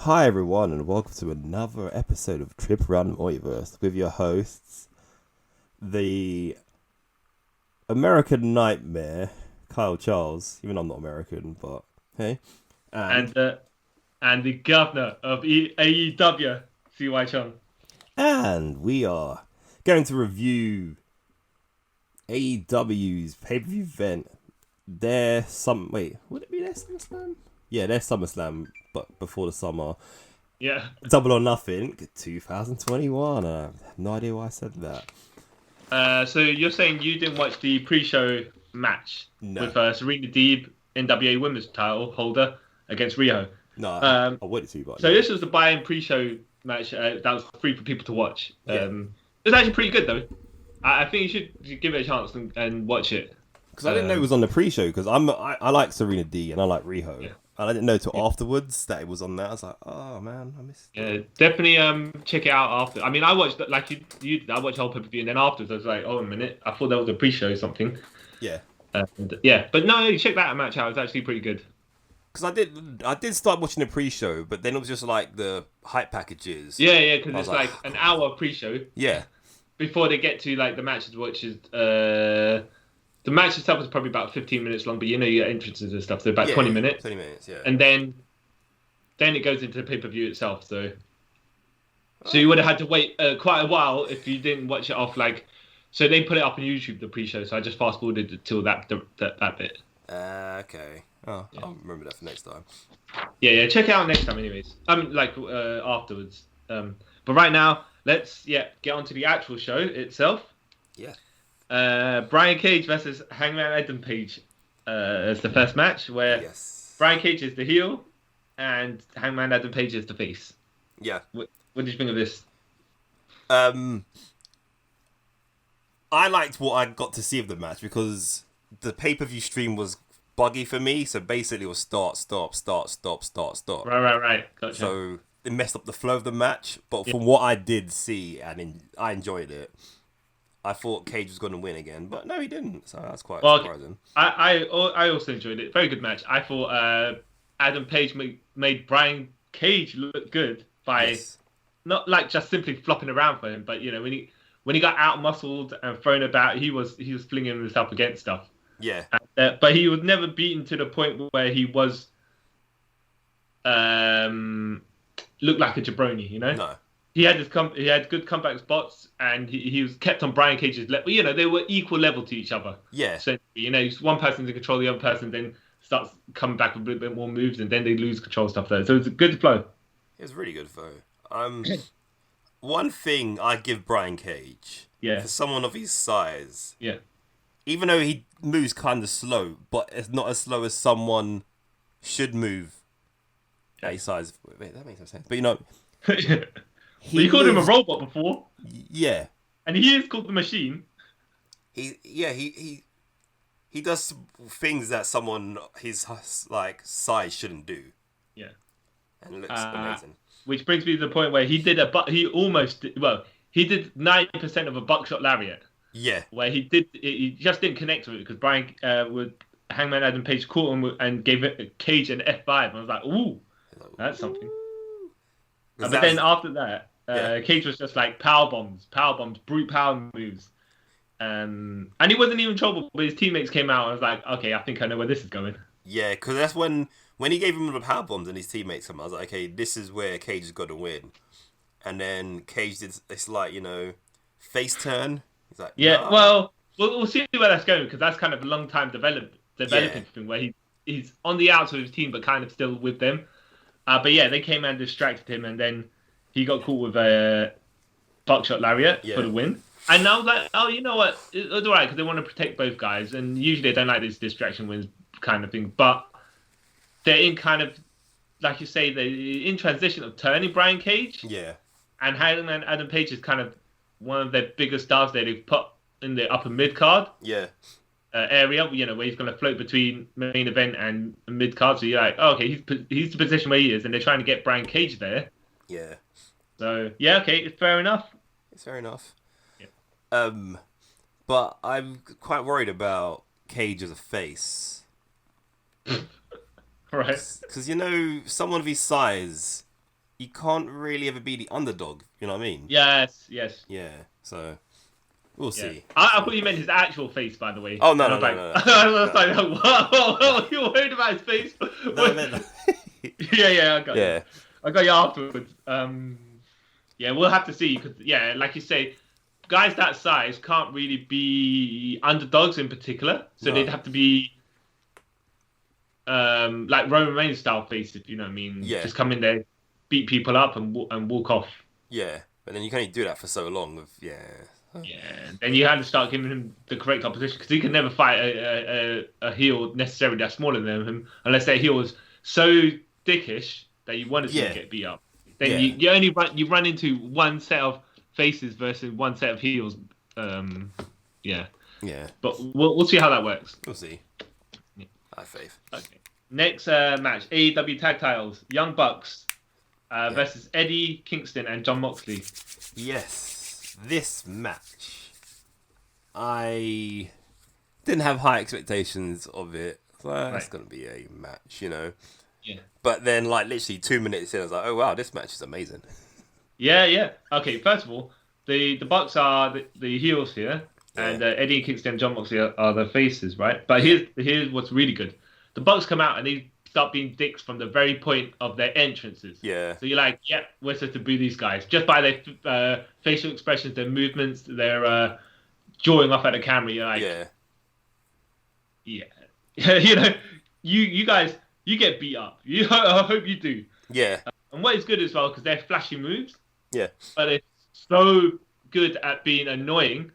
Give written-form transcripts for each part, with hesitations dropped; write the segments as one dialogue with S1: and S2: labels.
S1: Hi everyone, and welcome to another episode of Trip Around the Multiverse with your hosts, the American Nightmare, Kyle Charles. Even though I'm not American, but hey, and
S2: and the and the governor of AEW, CY Chung.
S1: and we are going to review AEW's pay-per-view event. Would it be their SummerSlam? Yeah, their SummerSlam, but before the summer.
S2: Yeah.
S1: Double or Nothing 2021. I have no idea why I said that.
S2: So you're saying you didn't watch the pre-show match
S1: No.
S2: with Serena Deeb, NWA Women's Title holder, against Riho?
S1: No, I wanted to, but
S2: So
S1: no.
S2: this was the buy-in pre-show match that was free for people to watch.
S1: Yeah.
S2: It was actually pretty good though. I think you should give it a chance and watch it.
S1: Because I didn't know it was on the pre-show. Because I like Serena D and I like Riho.
S2: Yeah.
S1: And I didn't know till afterwards that it was on there. I was like, oh man, I missed it.
S2: Yeah, definitely check it out after. I mean, I watched like you did. I watched the whole pay-per-view and then afterwards I was like, oh a minute, I thought that was a pre-show or something.
S1: Yeah.
S2: But no, check that match out. It's actually pretty good.
S1: Because I did start watching the pre-show, but then it was just like the hype packages.
S2: Yeah, because it's
S1: like,
S2: like an hour pre-show
S1: Yeah.
S2: before they get to like the matches, which is the match itself is probably about 15 minutes long, but you get entrances and stuff, so about 20 minutes.
S1: 20 minutes, yeah.
S2: And then it goes into the pay-per-view itself. So you would have had to wait quite a while if you didn't watch it off. Like, so they put it up on YouTube, the pre-show. So I just fast forwarded it till that bit.
S1: Okay. Oh, yeah. I'll remember that for next time.
S2: Yeah. Check it out next time, anyways. Afterwards. But right now, let's get on to the actual show itself.
S1: Yeah.
S2: Brian Cage versus Hangman Adam Page as the first match, where Brian Cage is the heel and Hangman Adam Page is the face.
S1: Yeah.
S2: What did you think of this?
S1: I liked what I got to see of the match because the pay-per-view stream was buggy for me. So basically it was start, stop.
S2: Right. Gotcha.
S1: So it messed up the flow of the match. But from what I did see, I enjoyed it. I thought Cage was going to win again, but no, he didn't. So that's quite surprising.
S2: I also enjoyed it. Very good match. I thought Adam Page made Brian Cage look good by not like just simply flopping around for him, but when he got out muscled and thrown about, he was flinging himself against stuff.
S1: Yeah.
S2: But he was never beaten to the point where he was looked like a jabroni.
S1: No.
S2: He had he had good comeback spots, and he was kept on Brian Cage's level. They were equal level to each other.
S1: Yeah.
S2: So one person's in control, the other person then starts coming back with a bit more moves, and then they lose control stuff there. So it's a good flow.
S1: It was really good flow. One thing I give Brian Cage, for someone of his size, even though he moves kind of slow, but it's not as slow as someone should move at his size. Wait, that makes no sense. But
S2: you called him a robot before.
S1: Yeah.
S2: And he is called the Machine.
S1: He does things that someone his size shouldn't do.
S2: Yeah.
S1: And it looks amazing.
S2: Which brings me to the point where he did he did 90% of a buckshot lariat.
S1: Yeah.
S2: Where he just didn't connect with it because Brian with Hangman Adam Page caught him and gave it Cage an F5. I was like, ooh, that's something. But then after that, Cage was just like power bombs, brute power moves. And he wasn't even in trouble, but his teammates came out and I was like, okay, I think I know where this is going.
S1: Yeah, because that's when he gave him the power bombs and his teammates come out, I was like, okay, this is where Cage is going to win. And then Cage did this face turn. He's like,
S2: yeah, well, we'll see where that's going because that's kind of a long time developing thing where he's on the outs of his team but kind of still with them. But yeah, they came and distracted him, and then he got caught with a buckshot lariat for the win. And I was like, oh, you know what? It's all right because they want to protect both guys, and usually they don't like this distraction wins kind of thing. But they're in kind of, like you say, they're in transition of turning Brian Cage.
S1: Yeah. And
S2: Hangman Adam Page is kind of one of their biggest stars that they've put in the upper mid card.
S1: Yeah.
S2: Area, where he's going to float between main event and mid card. So you're like, oh, okay, he's the position where he is, and they're trying to get Brian Cage there.
S1: Yeah.
S2: So yeah, okay, it's fair enough.
S1: It's fair enough. Yeah. But I'm quite worried about Cage as a face.
S2: Right.
S1: Because someone of his size you can't really ever be the underdog. You know what I mean?
S2: Yes.
S1: Yeah. So we'll see.
S2: I thought you meant his actual face, by the way.
S1: Oh no,
S2: no. I was like, what? You're worried about his face?
S1: No, I meant
S2: yeah, I got you. I got you afterwards. Yeah, we'll have to see because like you say, guys that size can't really be underdogs in particular, so they'd have to be like Roman Reigns style face, if you know what I mean.
S1: Yeah.
S2: Just come in there, beat people up, and walk off.
S1: Yeah, but then you can only do that for so long.
S2: Yeah, then you have to start giving him the correct opposition because he can never fight a heel necessarily that's smaller than him unless their heel is so dickish that you want to see him get beat up. Then you only run into one set of faces versus one set of heels. Yeah. But we'll see how that works.
S1: We'll see. Yeah. I have faith.
S2: Okay. Next match: AEW Tag Titles, Young Bucks versus Eddie Kingston and Jon Moxley.
S1: Yes, this match, I didn't have high expectations of it. Well, it's gonna be a match, you know.
S2: Yeah.
S1: But then, like, literally 2 minutes in, I was like, "Oh wow, this match is amazing."
S2: Yeah. Okay, first of all, the Bucks are the heels here, and Eddie Kingston and Jon Moxley are the faces, right? But here's what's really good: the Bucks come out and they start being dicks from the very point of their entrances.
S1: Yeah.
S2: So you're like, we're supposed to boo these guys just by their facial expressions, their movements, their jawing off at the camera. You're like, yeah. You know, you guys. You get beat up. I hope you do.
S1: Yeah.
S2: And what is good as well, because they're flashy moves.
S1: Yeah.
S2: But they're so good at being annoying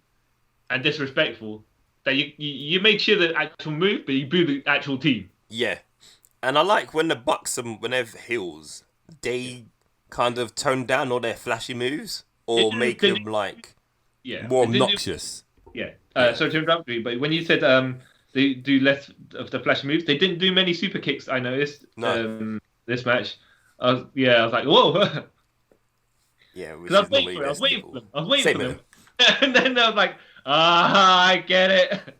S2: and disrespectful that you make sure the actual move, but you boo the actual team.
S1: Yeah. And I like when the Bucks, when they're heels, they kind of tone down all their flashy moves or make them like more obnoxious.
S2: Sorry to interrupt you, but when you said they do less of the flash moves. They didn't do many super kicks, I noticed.
S1: No.
S2: This match. I was like, whoa.
S1: Yeah,
S2: because I was waiting for them. And then I was like, I get it.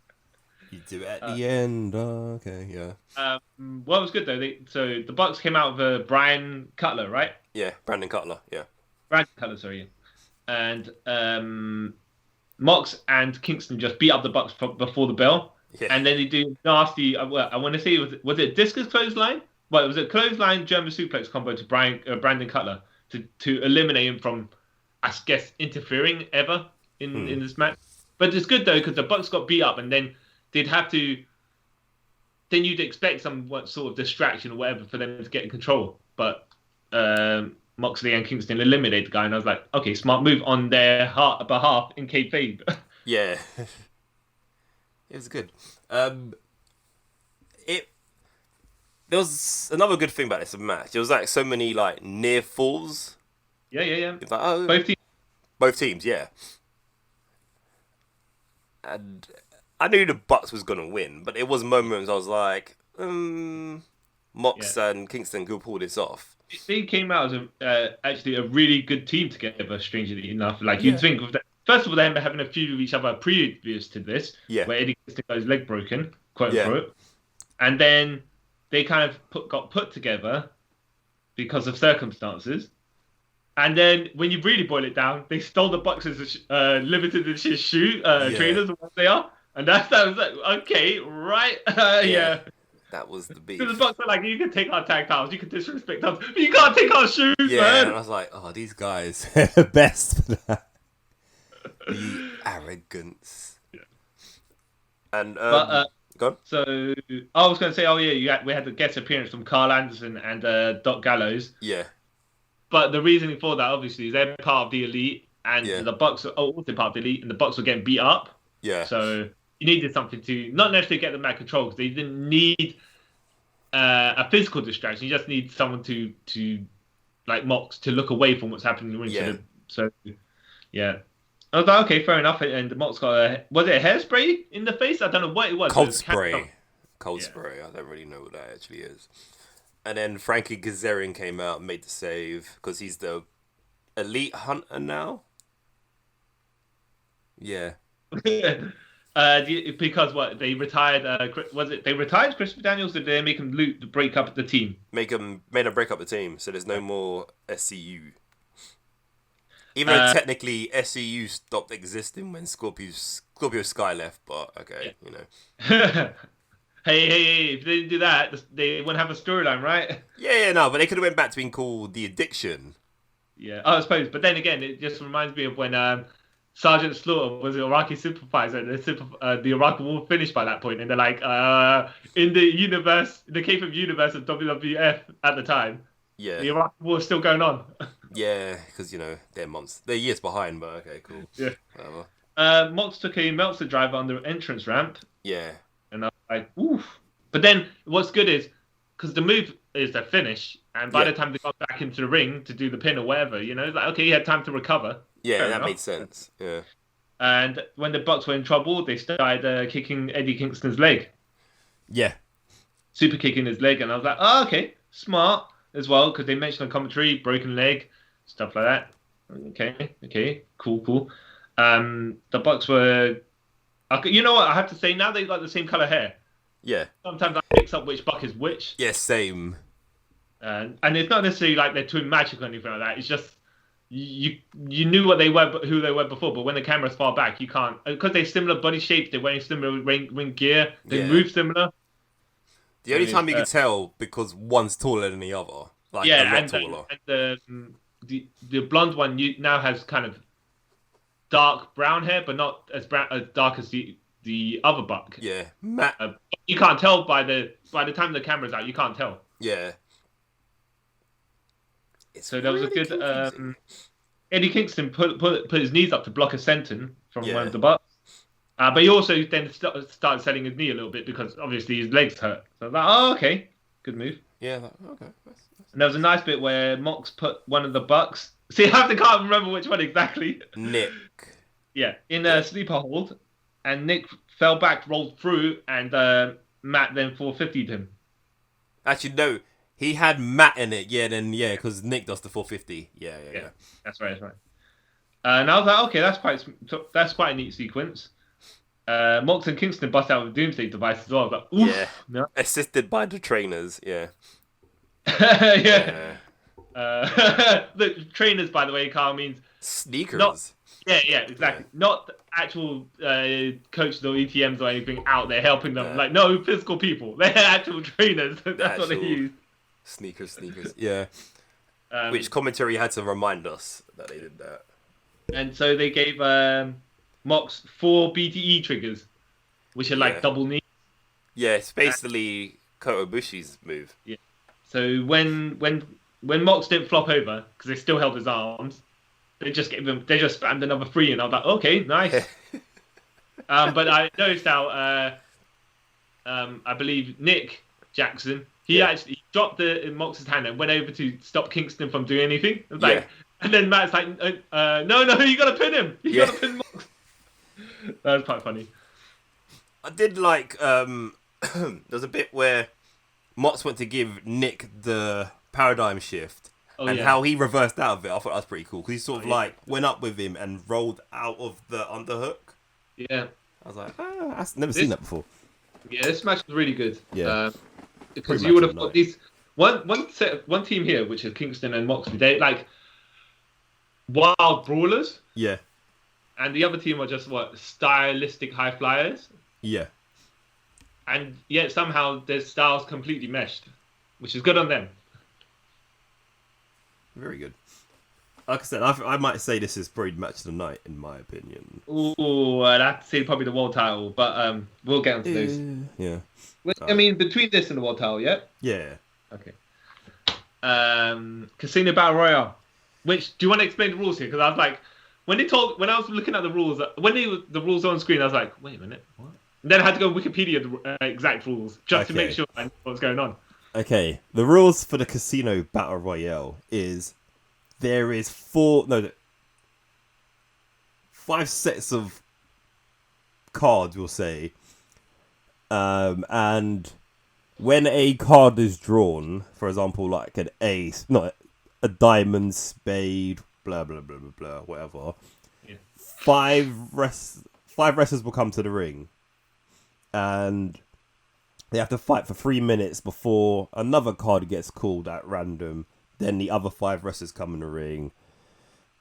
S1: You do it at the end. Okay, yeah.
S2: What was good though? So the Bucks came out with Brian Cutler, right?
S1: Yeah, Brandon Cutler. Yeah.
S2: Brandon Cutler, sorry. And Mox and Kingston just beat up the Bucks before the bell. Yeah. And then they do nasty. I want to say was it discus clothesline? Well, it was a clothesline German suplex combo to Brandon Cutler to eliminate him from, I guess, interfering ever in this match. But it's good though because the Bucks got beat up and then they'd have to. Then you'd expect some sort of distraction or whatever for them to get in control. But Moxley and Kingston eliminated the guy, and I was like, okay, smart move on their behalf in kayfabe.
S1: Yeah. It was good. There was another good thing about this match. There was like so many like near falls.
S2: Yeah.
S1: It's like, both teams, yeah. And I knew the Bucks was gonna win, but it was moments I was like, Mox and Kingston could pull this off.
S2: They came out as actually a really good team together. Strangely enough, like you'd think of that. First of all, them having a feud with each other previous to this, where Eddie Kingston got his leg broken, quote unquote, and then they kind of got put together because of circumstances. And then when you really boil it down, they stole the Bucks' limited edition shoe trainers, what they are, and that was like, okay, right, yeah.
S1: That was the beef.
S2: Because the Bucks were like, you can take our tag titles, you can disrespect us, but you can't take our shoes, man.
S1: And I was like, oh, these guys are the best for that. The arrogance. Yeah. And go on.
S2: So I was going to say, we had the guest appearance from Carl Anderson and Doc Gallows.
S1: Yeah.
S2: But the reasoning for that, obviously, is they're part of the Elite, and the Bucks are also part of the Elite, and the Bucks were getting beat up.
S1: Yeah.
S2: So you needed something to not necessarily get them out of control, because they didn't need a physical distraction. You just need someone to like Mox to look away from what's happening in the ring.
S1: Yeah.
S2: So yeah. I was like, okay, fair enough. And Mox got was it a hairspray in the face? I don't know what it was.
S1: Cold spray. I don't really know what that actually is. And then Frankie Kazarian came out and made the save because he's the Elite Hunter now. Yeah.
S2: Because what they retired? Was it they retired Christopher Daniels? Or did they make him break up the team?
S1: Made him break up the team, so there's no more SCU. Even though technically SCU stopped existing when Scorpio Sky left, but okay, you know.
S2: Hey, if they didn't do that, they wouldn't have a storyline, right?
S1: Yeah, no, but they could have went back to being called The Addiction.
S2: Yeah, I suppose. But then again, it just reminds me of when Sergeant Slaughter was an Iraqi supervisor, and the Iraqi war finished by that point, and they're like, in the K-pop universe of WWF at the time, the Iraqi war is still going on.
S1: Yeah, because, you know, they're months. They're years behind, but okay, cool.
S2: Yeah. Whatever. Mox took a Meltzer driver on the entrance ramp.
S1: Yeah.
S2: And I was like, oof. But then what's good is, because the move is the finish, and by the time they got back into the ring to do the pin or whatever, you know, it's like, okay, he had time to recover.
S1: Yeah, Fair enough. Made sense. Yeah.
S2: And when the Bucks were in trouble, they started kicking Eddie Kingston's leg.
S1: Yeah.
S2: Super kicking his leg, and I was like, oh, okay, smart as well, because they mentioned on commentary, broken leg, stuff like that. Okay, cool. The Bucks were... You know what, I have to say, now they've got the same colour hair.
S1: Yeah.
S2: Sometimes I mix up which Buck is which.
S1: Yeah, same.
S2: And it's not necessarily like they're twin magic or anything like that. It's just you knew what they were, who they were before, but when the camera's far back, you can't, because they're similar body shapes. They're wearing similar ring gear. They move similar.
S1: The only time you could tell because one's taller than the other, like a lot taller.
S2: And the blonde one now has kind of dark brown hair, but not as dark as the other Buck.
S1: Yeah, Matt.
S2: You can't tell by the time the camera's out. You can't tell.
S1: Yeah.
S2: So there was a good. Eddie Kingston put his knees up to block a senton from one of the Bucks, but he also then started selling his knee a little bit because obviously his legs hurt. So I was like, oh, okay, good move.
S1: Yeah, okay.
S2: And there was a nice bit where Mox put one of the Bucks. See, I can't remember which one exactly.
S1: Nick.
S2: Yeah, in a sleeper hold, and Nick fell back, rolled through, and Matt then 450'd him.
S1: Actually, no. He had Matt in it, because Nick does the 450. Yeah.
S2: That's right. And I was like, okay, that's quite a neat sequence. Mox and Kingston bust out with Doomsday device as well. I was like, oof.
S1: Yeah. No. Assisted by the trainers, yeah.
S2: Yeah. The trainers, by the way, Carl, means...
S1: Sneakers.
S2: Yeah, exactly. Yeah. Not actual coaches or ETMs or anything out there helping them. Like, no, physical people. They're actual trainers. That's what they use.
S1: Sneakers. Yeah. Which commentary had to remind us that they did that. And
S2: so they gave Mox 4 BTE triggers, which are like double knee.
S1: Yeah, it's basically Kota Ibushi's move.
S2: Yeah. So when Mox didn't flop over, because they still held his arms, they just spammed another 3, and I was like, okay, nice. But I noticed how I believe Nick Jackson, he actually dropped Mox's hand and went over to stop Kingston from doing anything. It was like, and then Matt's like, no, you got to pin him. You got to pin Mox. That was quite funny.
S1: I did like, there's a bit where Mox went to give Nick the paradigm shift. How he reversed out of it. I thought that was pretty cool. Because he sort of went up with him and rolled out of the underhook.
S2: Yeah.
S1: I was like, I've never seen that before.
S2: Yeah, this match was really good.
S1: Yeah.
S2: Because you would have got these one team here, which is Kingston and Moxley. They like wild brawlers.
S1: Yeah.
S2: And the other team are just stylistic high flyers.
S1: Yeah.
S2: And yet somehow their styles completely meshed, which is good on them.
S1: Very good. Like I said, I might say this is probably match of the night, in my opinion.
S2: Ooh, I'd have to say probably the world title, but we'll get onto those.
S1: Yeah.
S2: I mean, between this and the world title, yeah?
S1: Yeah.
S2: Okay. Casino Battle Royale. Which, do you want to explain the rules here? Because I was like, when I was looking at the rules, when the rules on screen, I was like, wait a minute, what? And then I had to go Wikipedia the exact rules, just to make sure I knew what was going on.
S1: Okay, the rules for the Casino Battle Royale is there is 5 sets of cards, we'll say. And when a card is drawn, for example, like an ace, not a diamond, spade, blah, blah, blah, blah, blah, whatever. Yeah. 5 wrestlers will come to the ring, and they have to fight for 3 minutes before another card gets called at random. Then the other 5 wrestlers come in the ring.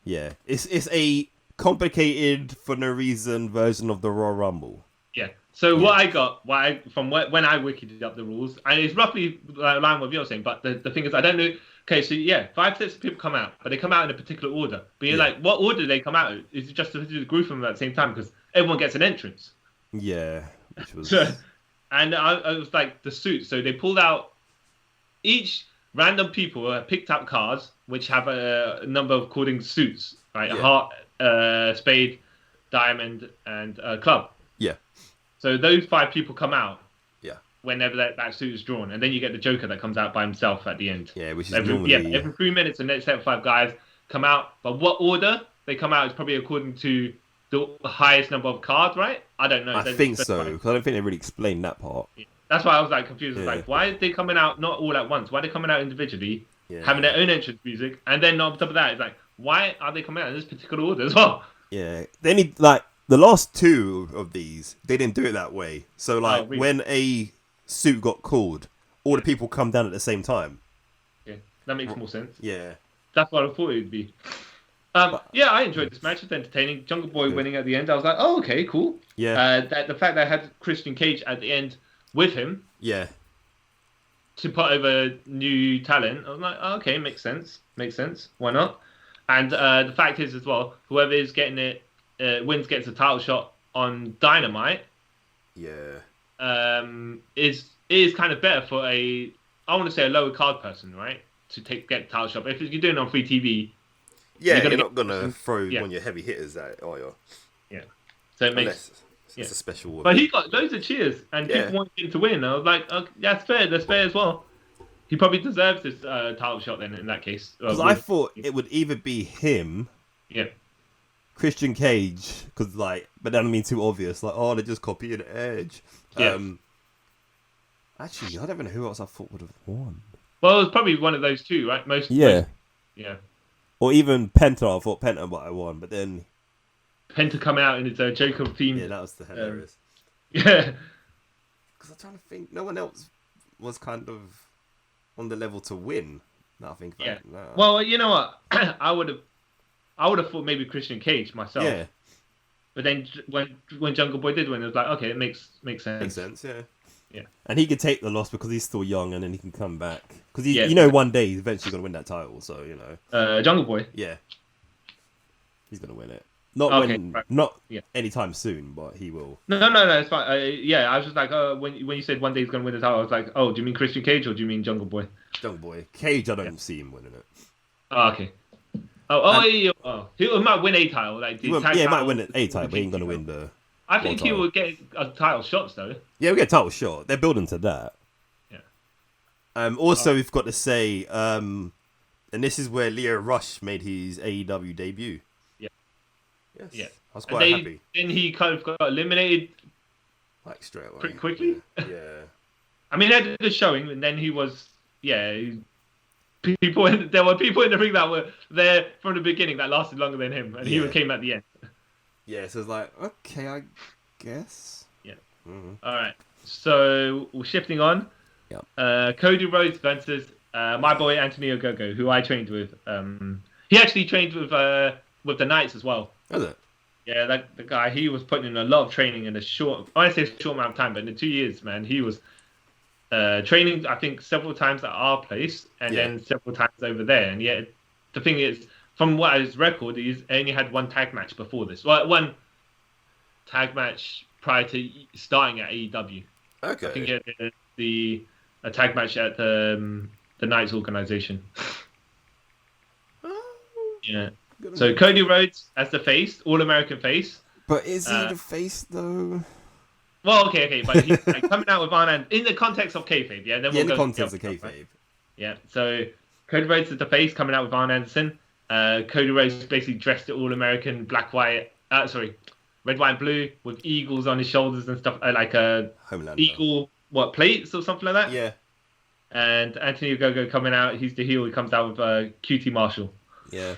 S1: Yeah, it's a complicated for no reason version of the Royal Rumble.
S2: Yeah. So what I got, from when I wikied up the rules, and it's roughly aligned with what you're saying, but the thing is, I don't know. Okay, so 5 sets of people come out, but they come out in a particular order. But you're like, what order do they come out in? Is it just to do the group of them at the same time? Because everyone gets an entrance.
S1: Yeah. Which was...
S2: and I was like, the suits. So they pulled out each random people picked up cards which have a number of according suits, right? Yeah. Heart, spade, diamond, and club.
S1: Yeah.
S2: So those 5 people come out.
S1: Yeah.
S2: Whenever that suit is drawn, and then you get the Joker that comes out by himself at the end.
S1: Yeah, which is
S2: every 3 minutes, the next set of 5 guys come out. But what order they come out is probably according to the highest number of cards, right? I don't know.
S1: I think so, because I don't think they really explained that part.
S2: Yeah. That's why I was like confused. Yeah. Like, why are they coming out not all at once? Why are they coming out individually, having their own entrance music, and then on top of that, it's like, why are they coming out in this particular order as well?
S1: Yeah, they need the last 2 of these, they didn't do it that way. So really? When a suit got called, all the people come down at the same time.
S2: Yeah, that makes more sense.
S1: Yeah,
S2: that's what I thought it would be. I enjoyed this match. It's entertaining. Jungle Boy winning at the end. I was like, oh, okay, cool.
S1: Yeah.
S2: The fact that I had Christian Cage at the end with him.
S1: Yeah.
S2: To put over new talent, I was like, oh, okay, makes sense. Why not? And the fact is as well, whoever is getting it wins gets a title shot on Dynamite.
S1: Yeah.
S2: Is kind of better for I want to say a lower card person, right? To get the title shot. But if you're doing it on free TV.
S1: Yeah, you're not going to throw one of your heavy hitters at it, are you?
S2: Yeah. So it makes...
S1: It's a special one.
S2: But he got loads of cheers, and people wanted him to win. I was like, okay, that's fair as well. He probably deserves this title shot then, in that case.
S1: Because I thought it would either be him...
S2: Yeah.
S1: Christian Cage, but that don't mean too obvious. Like, oh, they just copied Edge.
S2: Yeah.
S1: Actually, I don't even know who else I thought would have won.
S2: Well, it was probably one of those 2, right?
S1: Yeah.
S2: Or
S1: even Penta. I thought Penta might have won, but then
S2: Penta come out in his Joker theme.
S1: Yeah, that was the hilarious.
S2: Yeah.
S1: Because I'm trying to think, no one else was kind of on the level to win. Now I think about it. No.
S2: Well, you know what? I would have thought maybe Christian Cage myself.
S1: Yeah.
S2: But then when Jungle Boy did win, it was like, okay, it makes sense.
S1: Makes sense, yeah.
S2: Yeah.
S1: And he could take the loss because he's still young, and then he can come back. Because you know, one day he's eventually going to win that title. So you know.
S2: Jungle Boy.
S1: Yeah. He's going to win it. Not anytime soon, but he will.
S2: No, it's fine. I was just like, when you said one day he's going to win the title, I was like, oh, do you mean Christian Cage or do you mean Jungle Boy?
S1: Jungle Boy. Cage, I don't see him winning it.
S2: Oh, okay. He might win a title.
S1: He might win a title, but he ain't going to win the...
S2: I think he will get a title shots, though.
S1: Yeah, we'll get a title shot. They're building to that.
S2: Yeah.
S1: Also, we've got to say, and this is where Leo Rush made his AEW debut.
S2: Yeah.
S1: Yes.
S2: Yeah.
S1: I was quite happy.
S2: Then he kind of got eliminated
S1: straight away.
S2: Pretty quickly.
S1: Yeah.
S2: I mean, he had a good showing, and then he was... Yeah, there were people in the ring that were there from the beginning that lasted longer than him, and he came at the end.
S1: Yeah, so it's like, okay, I guess.
S2: Yeah.
S1: Mm-hmm.
S2: All right. So we're shifting on.
S1: Yeah.
S2: Cody Rhodes versus my boy Anthony Ogogo, who I trained with. He actually trained with the Knights as well.
S1: Was it?
S2: Yeah, the guy, he was putting in a lot of training in a short amount of time, but in the 2 years, man, he was training, I think, several times at our place and then several times over there. And yet, the thing is, from what his record, he's only had one tag match before this. Well, one tag match prior to starting at AEW.
S1: Okay.
S2: I think he had a tag match at the Knights organization. Yeah. So Cody Rhodes as the face, All-American face.
S1: But is he the face, though?
S2: Well, okay, but he's coming out with Arn Anderson in the context of kayfabe, yeah. Then we'll
S1: in the context of kayfabe.
S2: Right? Yeah. So Cody Rhodes is the face coming out with Arn Anderson. Cody Rhodes basically dressed it all-American, red, white, and blue with eagles on his shoulders and stuff, like a
S1: Homelander.
S2: Eagle plates or something like that.
S1: Yeah.
S2: And Anthony Ogogo coming out, he's the heel. He comes out with QT Marshall.
S1: Yeah.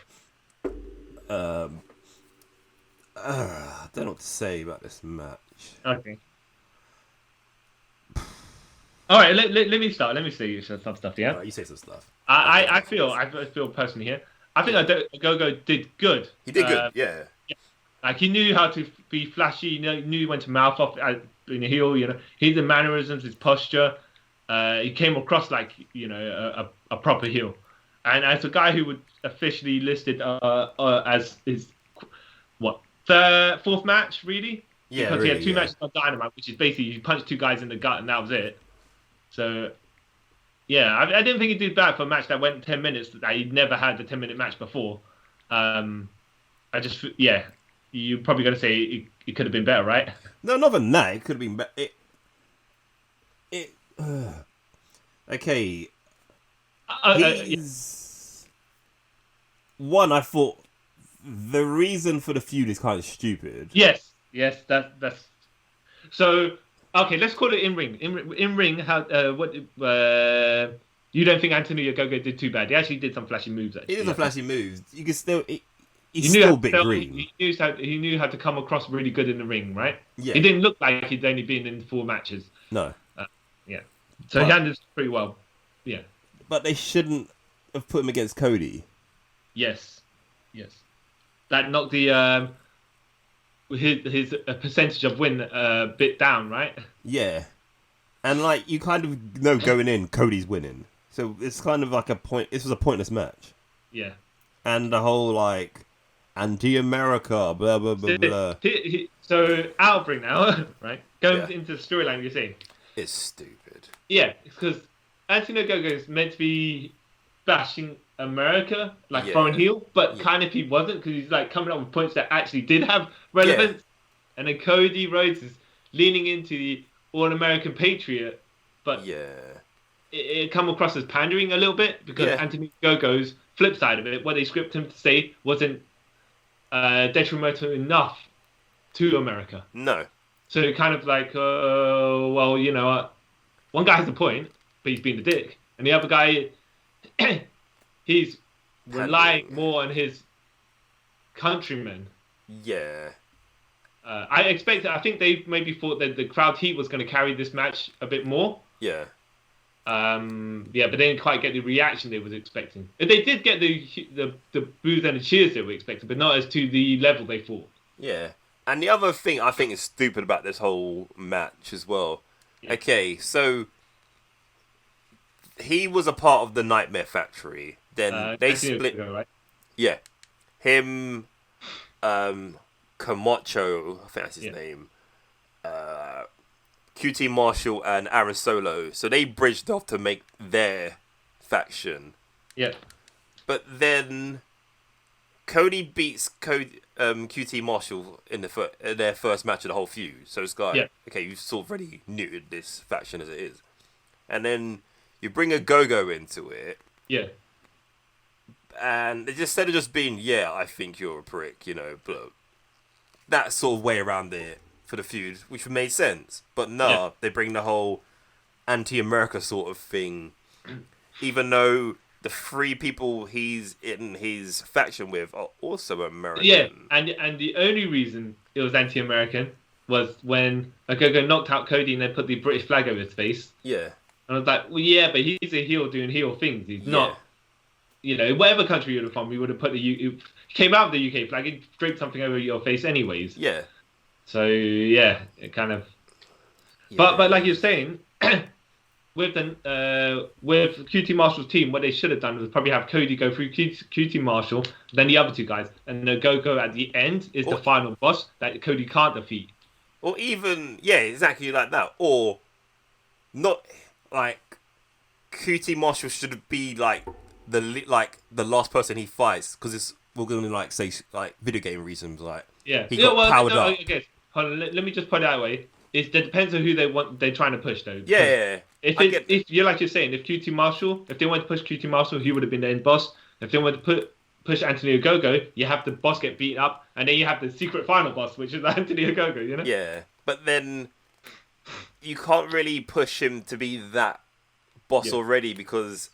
S1: I don't know what to say about this match.
S2: Okay. All right, let me start. Let me say some stuff. Yeah.
S1: You say some stuff.
S2: I feel personally here. I think Go did good.
S1: He did good. Yeah.
S2: Like he knew how to be flashy. Knew when to mouth off in the heel. His mannerisms, his posture. He came across like a proper heel. And as a guy who would officially listed as his fourth match, really?
S1: Yeah,
S2: because
S1: really,
S2: he had two matches on Dynamite, which is basically you punched two guys in the gut and that was it. So, yeah, I didn't think he did bad for a match that went 10 minutes. That he'd never had the 10-minute match before. You're probably going to say it could have been better, right?
S1: No, not even that. It could have been better. Okay. One, I thought the reason for the feud is kind of stupid.
S2: Yes, that's so. Okay, let's call it in ring. In ring, how you don't think Anthony Ogogo did too bad? He actually did some flashy moves. Actually,
S1: he did some flashy moves. You can still. He's still a bit green.
S2: He knew how to come across really good in the ring, right?
S1: Yeah.
S2: He didn't look like he'd only been in 4 matches.
S1: No.
S2: Yeah. So he handled it pretty well. Yeah.
S1: But they shouldn't have put him against Cody.
S2: Yes. That knocked the his percentage of win a bit down, right?
S1: Yeah. And you kind of know going in, Cody's winning. So it's kind of like this was a pointless match.
S2: Yeah.
S1: And the whole anti-America, blah blah blah blah.
S2: So out of ring now, right? Going into the storyline, you're saying
S1: it's stupid.
S2: Yeah, because Anthony Ogogo is meant to be bashing America, foreign heel, but kind of he wasn't because he's coming up with points that actually did have relevance. Yeah. And then Cody Rhodes is leaning into the all-American patriot, but it come across as pandering a little bit because Anthony Ogogo's flip side of it, what they scripted him to say, wasn't detrimental enough to America.
S1: No.
S2: So kind of one guy has a point, but he's being a dick, and the other guy, he's relying more on his countrymen.
S1: Yeah.
S2: I think they maybe thought that the crowd heat was going to carry this match a bit more.
S1: Yeah.
S2: But they didn't quite get the reaction they was expecting. They did get the boos and the cheers they were expecting, but not as to the level they thought.
S1: Yeah. And the other thing I think is stupid about this whole match as well. Yeah. Okay, so he was a part of the Nightmare Factory. Then they split. Ago, right? Yeah. Him, Camacho, I think that's his name. QT Marshall and Aaron Solo. So they bridged off to make their faction.
S2: Yeah.
S1: But then Cody beats QT Marshall in their first match of the whole feud. So it's okay, you've sort of already neutered this faction as it is. And then you bring a Go-Go into it.
S2: Yeah.
S1: And instead of just being, I think you're a prick, but that sort of way around it for the feud, which made sense. But they bring the whole anti-America sort of thing, even though the 3 people he's in his faction with are also American.
S2: Yeah, and the only reason it was anti-American was when Ogogo knocked out Cody and they put the British flag over his face.
S1: Yeah.
S2: And I was like, well, yeah, but he's a heel doing heel things. He's not, whatever country you're from, he would have put he came out of the UK flag, he'd draped something over your face anyways.
S1: Yeah.
S2: So, it kind of... Yeah. But like you're saying, with QT Marshall's team, what they should have done was probably have Cody go through QT Marshall, then the other 2 guys, and the Go-Go at the end is the final boss that Cody can't defeat.
S1: Or even, exactly like that. Or not... QT Marshall should be the last person he fights because we're going to say video game reasons he got powered up. Okay.
S2: Hold on, let me just put it that way. It depends on who they're trying to push though.
S1: Yeah.
S2: If you're like you're saying, if QT Marshall, if they wanted to push QT Marshall, he would have been the end boss. If they wanted to push Anthony Ogogo, you have the boss get beaten up, and then you have the secret final boss, which is Anthony Ogogo.
S1: Yeah, but then you can't really push him to be that boss already because,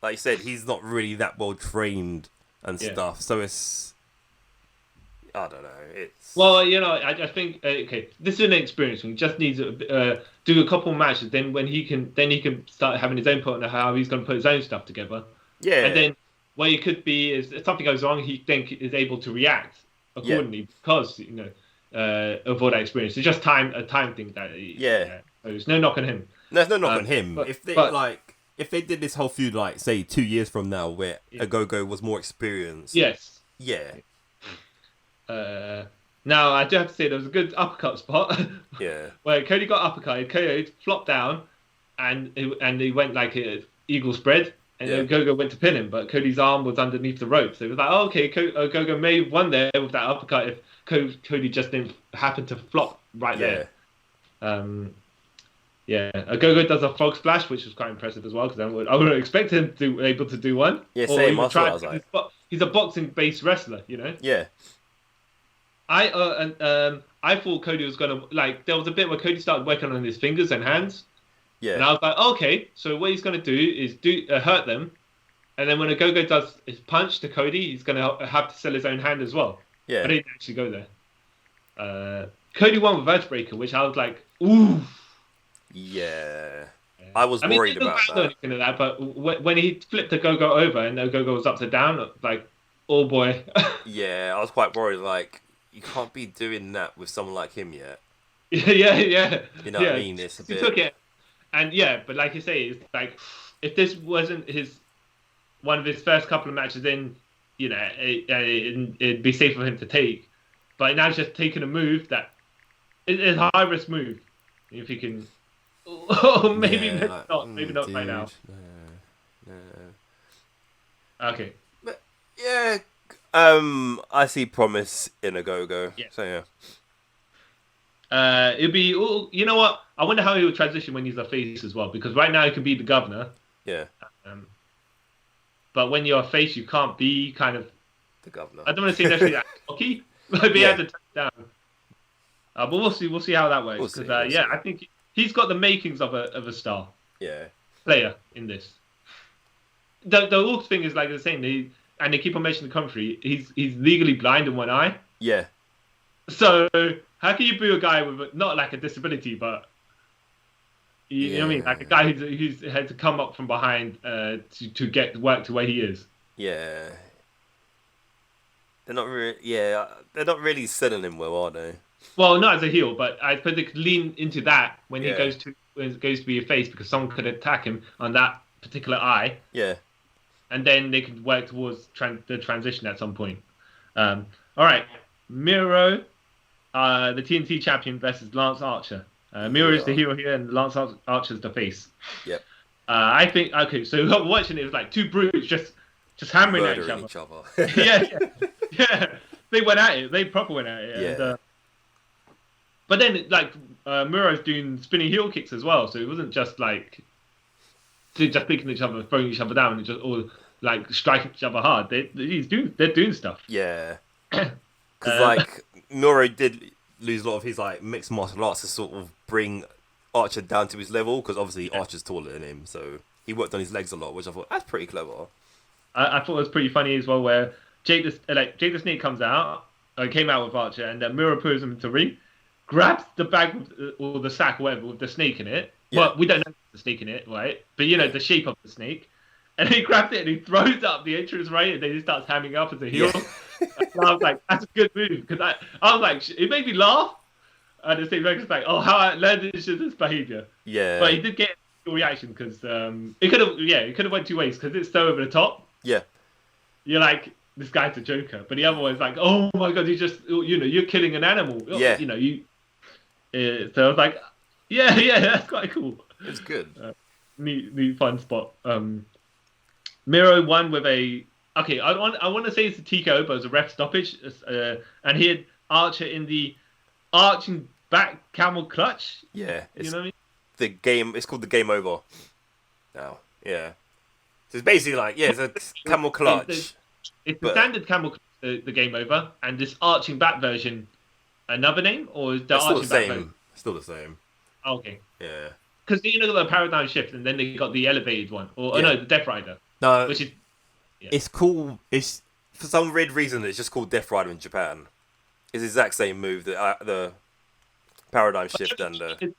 S1: like you said, he's not really that well trained and stuff. So it's I don't know. It's
S2: well, I think okay, this is an experience. We just need to do a couple matches. Then he can start having his own partner. How he's going to put his own stuff together.
S1: Yeah.
S2: And then what it could be is if something goes wrong, he then is able to react accordingly because of all that experience. It's just a time thing that. There's no knock on him.
S1: There's no knock on him. But, if they did this whole feud say 2 years from now, where Ogogo was more experienced.
S2: Yes.
S1: Yeah.
S2: Now I do have to say there was a good uppercut spot.
S1: Yeah.
S2: Where Cody got uppercut, Cody flopped down, and he went like an eagle spread, and then Gogo went to pin him, but Cody's arm was underneath the rope, so it was like, oh, okay, Gogo may have won there with that uppercut if Cody just didn't happen to flop right there. Gogo does a frog splash, which was quite impressive as well, because I would expect him to be able to do one.
S1: Yeah, same. I was like,
S2: he's a boxing-based wrestler,
S1: Yeah.
S2: I thought Cody was gonna there was a bit where Cody started working on his fingers and hands.
S1: Yeah.
S2: And I was like, okay, so what he's gonna do is hurt them, and then when Ogogo does his punch to Cody, he's gonna have to sell his own hand as well.
S1: Yeah.
S2: But he didn't actually go there. Cody won with Earthbreaker, which I was like, ooh.
S1: Yeah. I was worried about that.
S2: Anything of that, but when he flipped Ogogo over and Ogogo was upside down, like, oh boy.
S1: Yeah, I was quite worried. Like, you can't be doing that with someone like him yet.
S2: Yeah.
S1: You know what I mean? It's a bit.
S2: He took it, and but like you say, it's like if this wasn't one of his first couple of matches, then it'd be safe for him to take. But now he's just taking a move that is a high risk move. If he can, maybe not dude, right now. No. Okay.
S1: But yeah. I see promise in Ogogo.
S2: Yeah.
S1: So yeah.
S2: It'd be. You know what? I wonder how he will transition when he's a face as well. Because right now he can be the governor.
S1: Yeah.
S2: But when you're a face, you can't be kind of
S1: the governor.
S2: I don't want to say necessarily that cocky, but he had to touch down. But we'll see. We'll see how that works. Because I think he's got the makings of a star.
S1: Yeah.
S2: Player in this. The Orc thing is like the same. And they keep on mentioning the country. He's legally blind in one eye.
S1: Yeah.
S2: So how can you boo a guy with not like a disability, but you know what I mean, like a guy who's had to come up from behind to get work to where he is.
S1: Yeah. They're not really. Yeah, they're not really selling him well, are they?
S2: Well, not as a heel, but I suppose they could lean into that when he goes to be a face because someone could attack him on that particular eye.
S1: Yeah.
S2: And then they could work towards the transition at some point. All right, Miro, the TNT champion versus Lance Archer. Miro is the hero here, and Lance Archer's the face.
S1: Yep.
S2: I think so watching it was like two brutes just hammering at each other. Yeah. They went at it. They proper went at it.
S1: Yeah.
S2: And, but then Miro's doing spinning heel kicks as well, so it wasn't just like. Just picking each other, throwing each other down, and just all like striking each other hard. They're doing stuff.
S1: Yeah, because Miro did lose a lot of his mixed martial arts to sort of bring Archer down to his level. Because obviously Archer's taller than him, so he worked on his legs a lot, which I thought that's pretty clever.
S2: I thought it was pretty funny as well, where Jake the Snake came out with Archer, and Miro pulls him into the ring, grabs the bag or the sack or whatever with the snake in it. Yeah. Well, we don't know the snake in it, right? But the shape of the snake. And he grabs it and he throws it up the entrance, right? And then he starts hamming up as a heel. Yeah. And I was like, that's a good move. Because I was like, it made me laugh. And the same time, it's like, oh, how outlandish is this behavior?
S1: Yeah.
S2: But he did get a reaction because it could have went two ways because it's so over the top.
S1: Yeah.
S2: You're like, this guy's a joker. But the other one is like, oh my God, you're killing an animal.
S1: Yeah.
S2: So I was like, yeah, that's quite cool.
S1: It's good.
S2: Neat fun spot. Miro won with a. Okay, I want to say it's a TKO, but it was a ref stoppage. And he had Archer in the arching back camel clutch.
S1: Yeah,
S2: you know what I mean.
S1: The game. It's called the game over. Now, yeah. So it's basically it's a camel clutch.
S2: It's the standard camel clutch, the game over, and this arching back version. Another name, or is the arching back version?
S1: Still the same.
S2: Okay.
S1: Yeah.
S2: Because they got the paradigm shift, and then they got the elevated one, or no, the Death Rider.
S1: No,
S2: which is
S1: it's cool. It's for some weird reason it's just called Death Rider in Japan. It's the exact same move, the paradigm shift and the...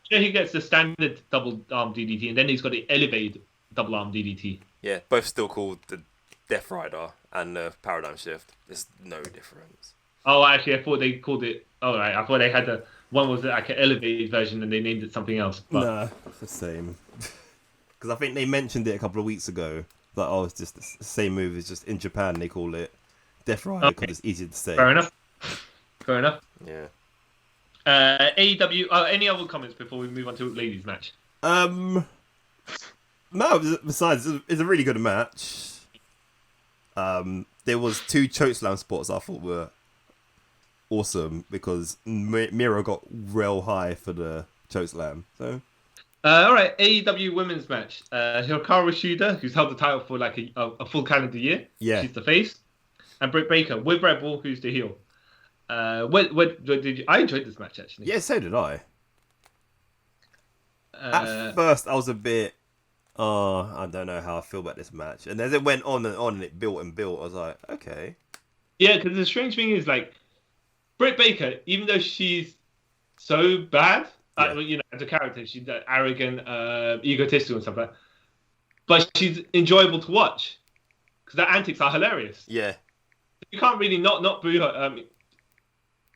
S2: He gets the standard double arm DDT, and then he's got the elevated double arm DDT.
S1: Yeah, both still called the Death Rider and the paradigm shift. There's no difference.
S2: Oh, actually, I thought they called it... Oh, right. I thought they had one was like an elevated version, and they named it something else. But...
S1: Nah, it's the same. Because I think they mentioned it a couple of weeks ago. Like, it's just the same move. It's just in Japan they call it Death Rider because it's easier to say.
S2: Fair enough.
S1: Yeah.
S2: AEW. Any other comments before we move on to ladies' match?
S1: No. Besides, it's a really good match. There was 2 chokeslam spots I thought were awesome because Miro got real high for the chokeslam. So.
S2: All right, AEW women's match. Hikaru Shida, who's held the title for like a full calendar year.
S1: Yeah.
S2: She's the face. And Britt Baker with Red Bull, who's the heel. What did you? I enjoyed this match actually.
S1: Yeah, so did I. At first, I was a bit, I don't know how I feel about this match, and as it went on and it built and built, I was like, okay.
S2: Yeah, because the strange thing is like, Britt Baker, even though she's so bad, as a character, she's arrogant, egotistical and stuff like that, but she's enjoyable to watch because her antics are hilarious.
S1: Yeah.
S2: You can't really not boo her.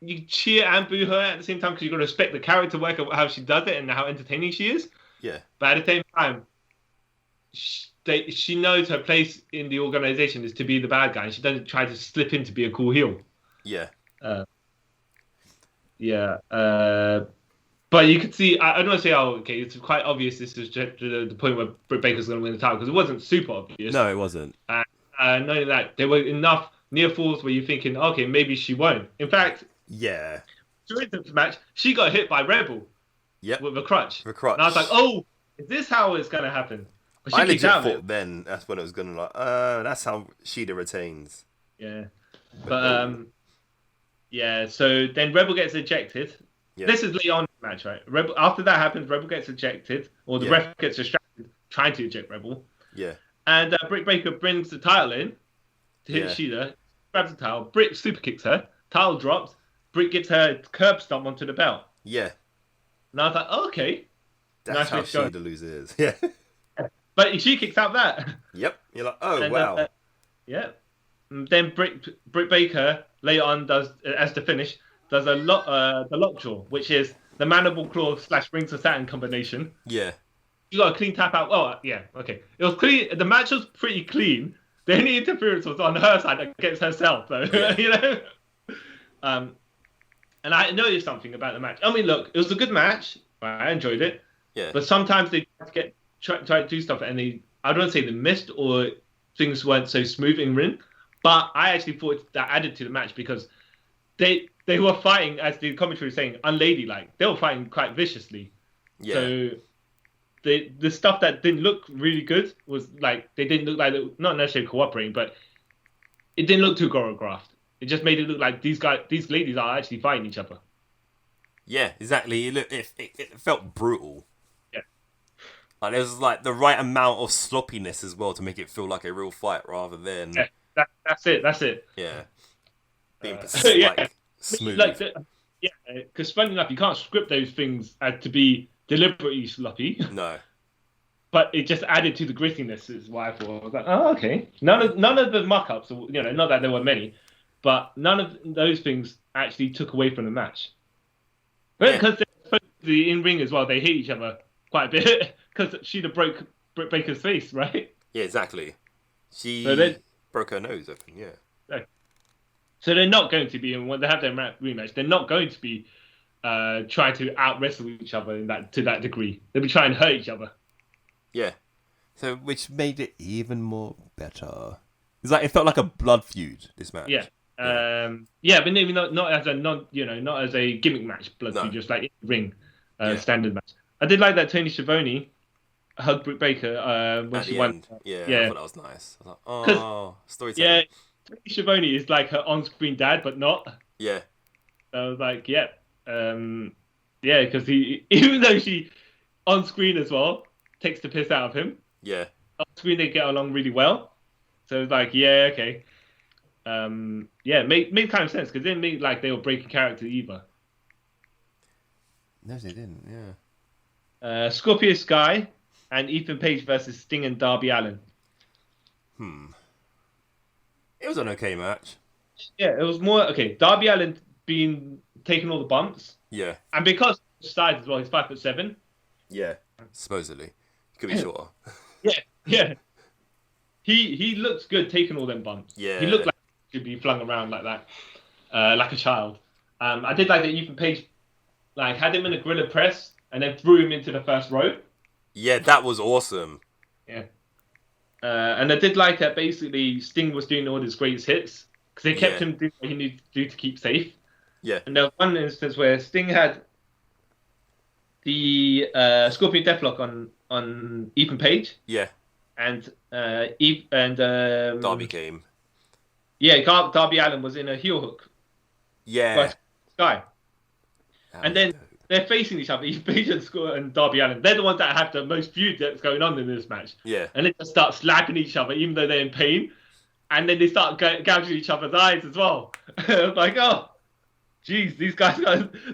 S2: You cheer and boo her at the same time because you've got to respect the character work of how she does it and how entertaining she is.
S1: Yeah.
S2: But at the same time, she knows her place in the organization is to be the bad guy, and she doesn't try to slip in to be a cool heel.
S1: Yeah.
S2: But you could see, I don't want to say, it's quite obvious this is just the point where Britt Baker's going to win the title because it wasn't super obvious.
S1: No, it wasn't.
S2: Knowing that there were enough near falls where you're thinking, okay, maybe she won't. In fact,
S1: yeah,
S2: during the match, she got hit by Rebel.
S1: Yep.
S2: With a crutch.
S1: And I
S2: was like, oh, is this how it's going to happen?
S1: But I legit thought then that's when it was going to that's how Shida retains.
S2: Yeah. But, so then Rebel gets ejected. Yeah. This is late on in the match, right? After that happens, Rebel gets ejected, or the ref gets distracted trying to eject Rebel.
S1: Yeah.
S2: And Britt Baker brings the title in to hit Shida, grabs the title, Britt super kicks her, title drops, Britt gets her curb stomp onto the belt.
S1: Yeah.
S2: And I was like, okay.
S1: That's how Shida loses. Yeah.
S2: But she kicks out that.
S1: Yep. You're like, oh, wow.
S2: Yeah. And then Britt Baker later on does, as the finish, does the lockjaw, which is the mandible claw / rings of Saturn combination.
S1: Yeah.
S2: You got a clean tap out. Oh, yeah. Okay. It was clean. The match was pretty clean. The only interference was on her side against herself, though. Yeah. And I noticed something about the match. I mean, look, it was a good match. I enjoyed it.
S1: Yeah.
S2: But sometimes they try to do stuff, and I don't say they missed or things weren't so smooth in ring. But I actually thought that added to the match because they were fighting, as the commentary was saying, unladylike. They were fighting quite viciously. Yeah. So the stuff that didn't look really good was like they didn't look like they, not necessarily cooperating, but it didn't look too choreographed. It just made it look like these ladies are actually fighting each other.
S1: Yeah, exactly. It felt brutal.
S2: Yeah.
S1: And there was like the right amount of sloppiness as well to make it feel like a real fight rather than.
S2: Yeah, that's it.
S1: Yeah. Being smooth.
S2: Because funny enough, you can't script those things to be deliberately sloppy.
S1: No.
S2: But it just added to the grittiness, is why I thought. I was like, oh, okay. None of the muck-ups, not that there were many, but none of those things actually took away from the match. Because they're in ring as well, they hit each other quite a bit because Sheeta broke Britt Baker's face, right?
S1: Yeah, exactly. She broke her nose open, yeah.
S2: So they're not going to be, when they have their rematch, they're not going to be trying to out-wrestle each other to that degree. They'll be trying to hurt each other.
S1: Yeah. So, which made it even more better. It felt like a blood feud, this match.
S2: Yeah. But maybe not as a not as a gimmick match blood feud, just like in the ring standard match. I did like that Tony Schiavone hugged Britt Baker when she won.
S1: Yeah, I thought that was nice. I was like, storytelling.
S2: Yeah, Tony Schiavone is like her on-screen dad, but not.
S1: Yeah.
S2: So I was like, because he, even though she on screen as well takes the piss out of him.
S1: Yeah.
S2: On screen they get along really well. So it's like, yeah, okay. made kind of sense because it didn't make like they were breaking character either.
S1: No, they didn't.
S2: Yeah. Scorpio Sky and Ethan Page versus Sting and Darby Allin.
S1: It was an okay match.
S2: Yeah, it was more okay. Darby Allin being taking all the bumps.
S1: Yeah.
S2: And because size as well, he's 5'7".
S1: Yeah. Supposedly, could be shorter.
S2: Yeah. He looks good taking all them bumps.
S1: Yeah.
S2: He looked like he could be flung around like that, like a child. I did like that Ethan Page, like had him in a gorilla press and then threw him into the first row.
S1: Yeah, that was awesome.
S2: Yeah. And I did like that basically Sting was doing all his greatest hits because they kept him doing what he needed to do to keep safe.
S1: Yeah.
S2: And there was one instance where Sting had the Scorpion Deathlock on Ethan Page.
S1: Yeah.
S2: And
S1: Darby came.
S2: Yeah, Darby Allin was in a heel hook.
S1: Yeah.
S2: Sky. And then they're facing each other. Ethan Page and Darby Allin. They're the ones that have the most feud that's going on in this match.
S1: Yeah.
S2: And they just start slapping each other, even though they're in pain. And then they start gouging each other's eyes as well. Like, oh, jeez, these guys,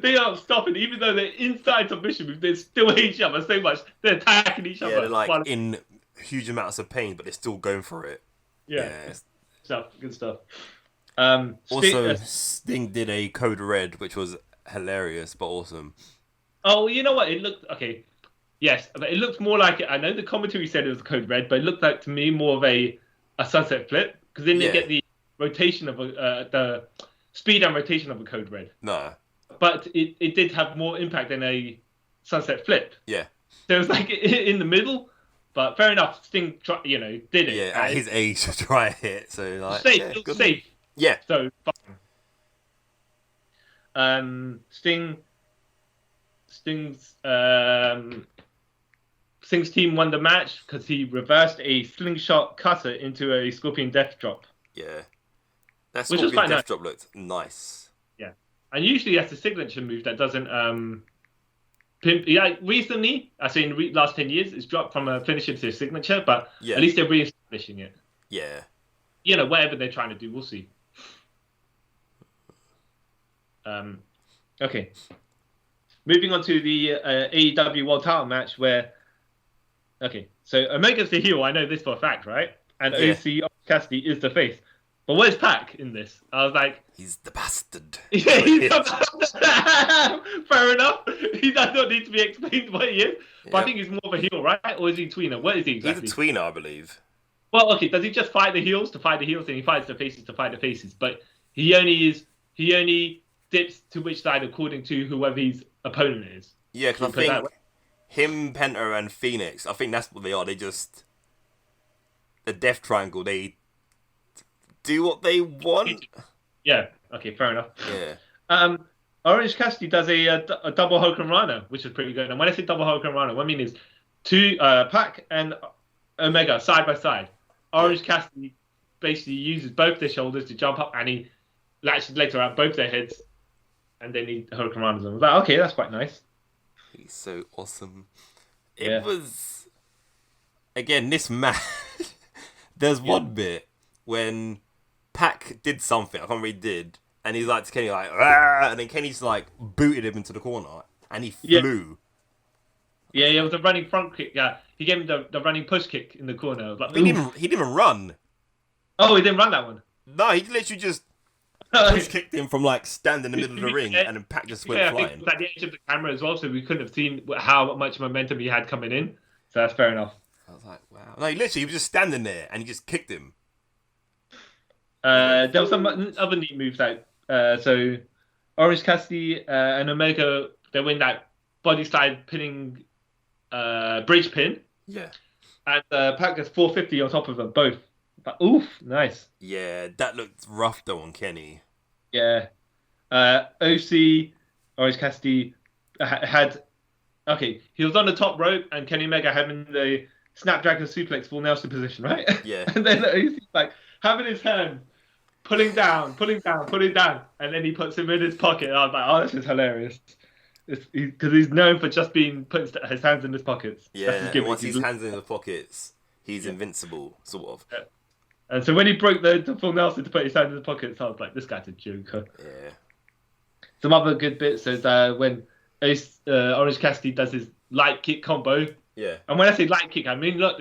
S2: they aren't stopping. Even though they're inside submission, they still hate each other so much. They're attacking each other.
S1: Yeah, they're like in huge amounts of pain, but they're still going for it.
S2: Yeah. Good stuff.
S1: Also, Sting did a Code Red, which was hilarious but awesome.
S2: Oh, you know what? It looked okay. Yes, but it looked more like it. I know the commentary said it was Code Red, but it looked like to me more of a sunset flip because then you get the rotation of the speed and rotation of a Code Red.
S1: No,
S2: but it did have more impact than a sunset flip.
S1: Yeah.
S2: So it was like in the middle. But fair enough, Sting, did it.
S1: Yeah, at his age to try it. So like,
S2: safe.
S1: Yeah.
S2: So fine. Sting's team won the match because he reversed a slingshot cutter into a Scorpion Death Drop.
S1: Yeah, that Scorpion Death Drop looked nice.
S2: Yeah, and usually that's a signature move that doesn't recently, I say in the last 10 years, it's dropped from a finisher to a signature, but at least they're re-establishing it.
S1: Yeah.
S2: Whatever they're trying to do, we'll see. Okay. Moving on to the AEW World Title match where... Okay, so Omega's the heel, I know this for a fact, right? And OC Cassidy is the face. But where's Pac in this? I was like...
S1: He's the bastard.
S2: Yeah, he's the bastard. Fair enough. He does not need to be explained what he is. But I think he's more of a heel, right? Or is he a tweener? What is he exactly?
S1: He's a tweener, I believe.
S2: Well, okay, does he just fight the heels to fight the heels and he fights the faces to fight the faces? But he only dips to which side according to whoever his opponent is.
S1: Yeah, because I think him, Penta, and Phoenix, I think that's what they are. They just... The Death Triangle, they... do what they want.
S2: Yeah. Okay. Fair enough.
S1: Yeah.
S2: Orange Cassidy does a double Hulk Rana, which is pretty good. And when I say double Hulk Rana, what I mean is two Pac and Omega side by side. Orange Cassidy basically uses both their shoulders to jump up, and he latches legs around both their heads, and then he Hulk Ranas them. I was like, okay, that's quite nice.
S1: He's so awesome. It was again this match. There's one bit when Pac did something, I can't remember what he did, and he's like to Kenny like, Rah! And then Kenny's like booted him into the corner, and he flew.
S2: Yeah, it was a running front kick. Yeah, he gave him the running push kick in the corner. Like,
S1: he didn't even run.
S2: Oh, he didn't run that one.
S1: No, he literally just push kicked him from like standing in the middle of the ring, and then Pac just went flying.
S2: I think it was at the edge of the camera as well, so we couldn't have seen how much momentum he had coming in. So that's fair enough.
S1: I was like, wow. No, he was just standing there, and he just kicked him.
S2: There was some other neat moves so Orange Cassidy and Omega, they win that body slide pinning bridge pin.
S1: Yeah.
S2: And Pac gets 450 on top of them both. But oof, nice.
S1: Yeah, that looked rough though on Kenny.
S2: Yeah. OC, Orange Cassidy had he was on the top rope and Kenny Omega having the Snapdragon suplex full Nelson position, right?
S1: Yeah.
S2: And then OC's like having his hand pulling down, and then he puts him in his pocket. And I was like, oh, this is hilarious. Because he's known for just putting his hands in his pockets.
S1: Yeah, and once his hands in the pockets, he's invincible, sort of.
S2: And so when he broke the full Nelson to put his hand in the pocket, I was like, this guy's a joker.
S1: Yeah.
S2: Some other good bits is when Orange Cassidy does his light kick combo.
S1: Yeah.
S2: And when I say light kick, I mean not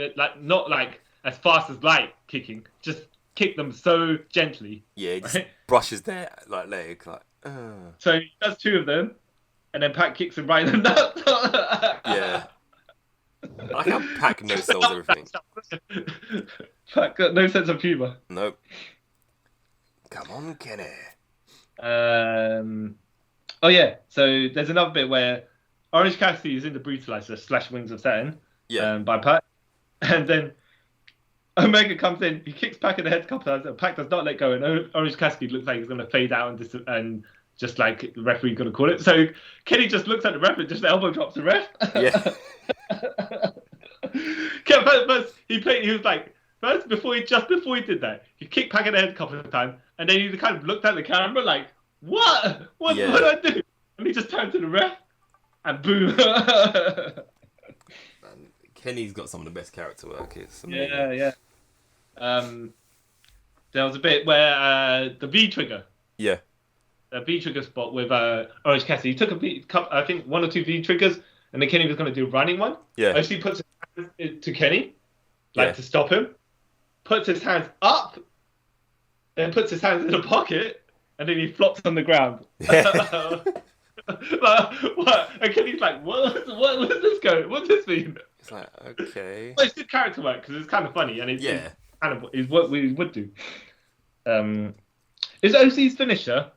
S2: like as fast as light kicking. Just kick them so gently.
S1: Yeah, he just brushes their leg.
S2: So he does 2 of them, and then Pac kicks him right in the nuts.
S1: Yeah. I like how Pac no-sells everything.
S2: Pac got no sense of humour.
S1: Nope. Come on, Kenny.
S2: Oh yeah, so there's another bit where Orange Cassidy is in the Brutalizer / Wings of Saturn by Pac, and then Omega comes in, he kicks Pac in the head a couple times, and Pac does not let go, and Orange Cassidy looks like he's going to fade out and just like the referee going to call it. So Kenny just looks at the ref and just elbow drops the ref.
S1: Yeah.
S2: First, he was like, before he did that, he kicked Pac in the head a couple of times, and then he kind of looked at the camera like, what did I do? And he just turned to the ref, and boom.
S1: Kenny's got some of the best character work.
S2: Yeah. There was a bit where the V-trigger.
S1: Yeah.
S2: The V-trigger spot with Orange Cassidy. He took I think 1 or 2 V-triggers, and then Kenny was going to do a running one.
S1: Yeah.
S2: Actually puts his hands to Kenny, to stop him. Puts his hands up, then puts his hands in the pocket, and then he flops on the ground. Yeah. What? And Kenny's like, what is this going? What's this mean?
S1: It's like, okay.
S2: Well, it's good character work because it's kind of funny, and it's kind of is what we would do. Is OC's finisher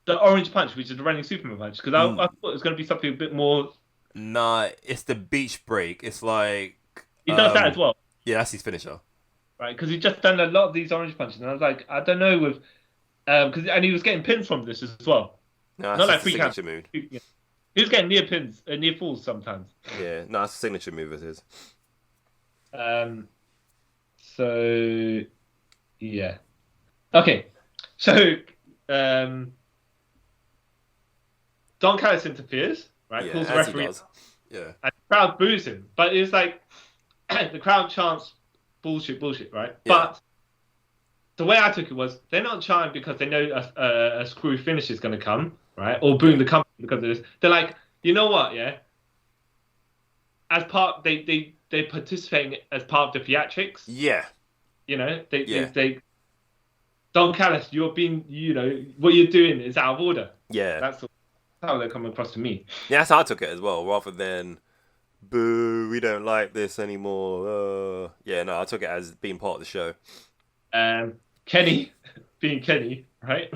S2: the orange punch, which is the running Superman punch? Because I thought it was going to be something a bit more.
S1: Nah, it's the beach break. It's like
S2: he does that as well.
S1: Yeah, that's his finisher.
S2: Right, because he's just done a lot of these orange punches, and I was like, I don't know with and he was getting pins from this as well.
S1: No, that's not like free signature move.
S2: He was getting near pins, near falls sometimes.
S1: Yeah, no, it's a signature move it is.
S2: So yeah. Okay. So Don Callis interferes, right?
S1: Yeah,
S2: calls the
S1: as he
S2: referee.
S1: does. Yeah.
S2: And the crowd boos him. But it's like the crowd chants bullshit, right?
S1: Yeah.
S2: But the way I took it was they're not chanting because they know a screw finish is going to come, right? Or booing the company because of this. They're like, you know what, yeah? As part, they're participating as part of the theatrics.
S1: Yeah.
S2: You know, they Don Callis, you're being, what you're doing is out of order.
S1: Yeah.
S2: That's how they're coming across to me.
S1: Yeah, that's how I took it as well, rather than, boo, we don't like this anymore. Yeah, no, I took it as being part of the show.
S2: Kenny, being Kenny, right?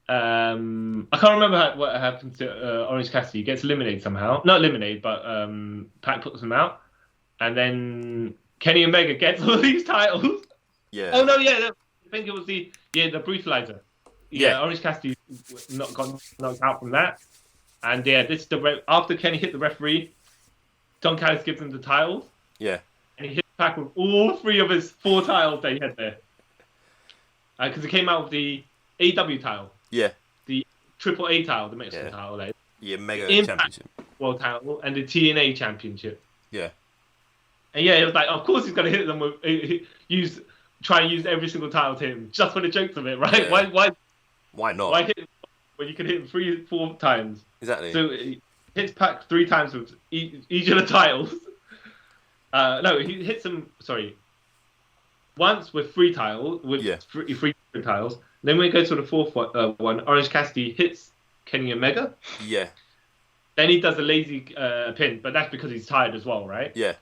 S2: I can't remember what happened to Orange Cassidy. He gets eliminated somehow. Not eliminated, but Pac puts him out. And then Kenny Omega gets all these titles.
S1: Yeah.
S2: Oh, no, yeah. I think it was the Brutalizer. Yeah, Orange Cassidy got knocked out from that. And yeah, this is after Kenny hit the referee, Don Callis gives him the titles.
S1: Yeah.
S2: And he hit Pac with all 3 of his 4 titles that he had there. Because it came out with the AEW title.
S1: Yeah.
S2: The AAA title, the Mexican title. Like,
S1: yeah, Mega
S2: Impact
S1: Championship.
S2: World title and the TNA Championship.
S1: Yeah.
S2: And yeah, it was like, of course he's going to hit them with, try and use every single title to him, just for the jokes of it, right?
S1: Yeah. Why not?
S2: Why hit him when you can hit him 3-4 times?
S1: Exactly.
S2: So he hits Pac 3 times with each of the titles. No, he hits him, once with 3 titles, three titles. Then when we go to the 4th one, Orange Cassidy hits Kenny Omega.
S1: Yeah.
S2: Then he does a lazy pin, but that's because he's tired as well, right?
S1: Yeah.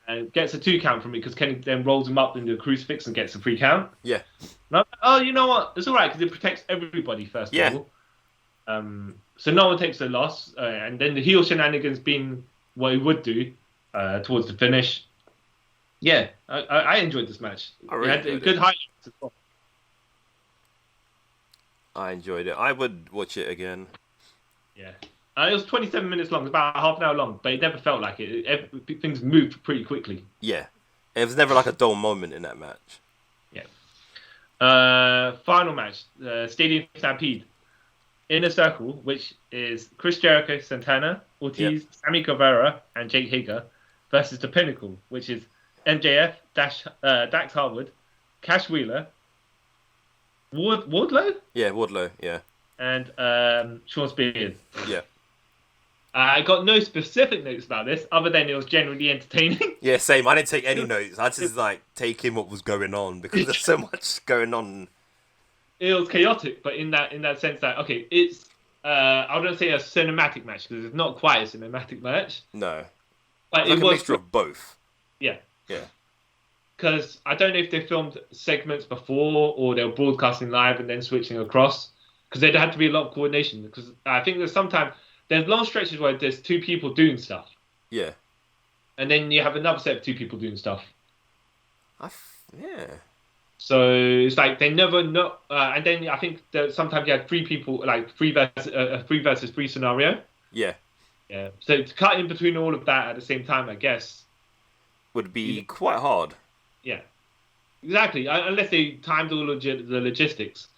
S2: And gets a 2 count from me because Kenny then rolls him up into a crucifix and gets a 3 count.
S1: Yeah.
S2: And I'm like, oh, you know what? It's all right because it protects everybody first of all. So no one takes a loss, and then the heel shenanigans being what he would do towards the finish. Yeah, I enjoyed this match.
S1: I really enjoyed
S2: it. Good highlights as well.
S1: I enjoyed it. I would watch it again.
S2: Yeah. It was 27 minutes long, about half an hour long, but it never felt like it. Things moved pretty quickly.
S1: Yeah. It was never like a dull moment in that match.
S2: Yeah. Final match, Stadium Stampede. Inner Circle, which is Chris Jericho, Santana, Ortiz, Sammy Guevara, and Jake Hager, versus The Pinnacle, which is MJF, Dax Harwood, Cash Wheeler, Wardlow?
S1: Yeah, Wardlow, yeah.
S2: And Sean Spears.
S1: Yeah.
S2: I got no specific notes about this, other than it was generally entertaining.
S1: Yeah, same. I didn't take any notes. I just take in what was going on because there's so much going on.
S2: It was chaotic, but in that sense that it's I wouldn't say a cinematic match because it's not quite a cinematic match.
S1: No,
S2: but
S1: it was a mixture of both.
S2: Yeah.
S1: Yeah.
S2: Because I don't know if they filmed segments before or they were broadcasting live and then switching across. Because there'd have to be a lot of coordination. Because I think there's long stretches where there's two people doing stuff.
S1: Yeah.
S2: And then you have another set of two people doing stuff.
S1: Yeah.
S2: So it's like they never know. And then I think that sometimes you had three people, like three versus three scenario.
S1: Yeah.
S2: Yeah. So to cut in between all of that at the same time, I guess,
S1: would be quite hard.
S2: Yeah. Exactly. Unless they timed all the logistics.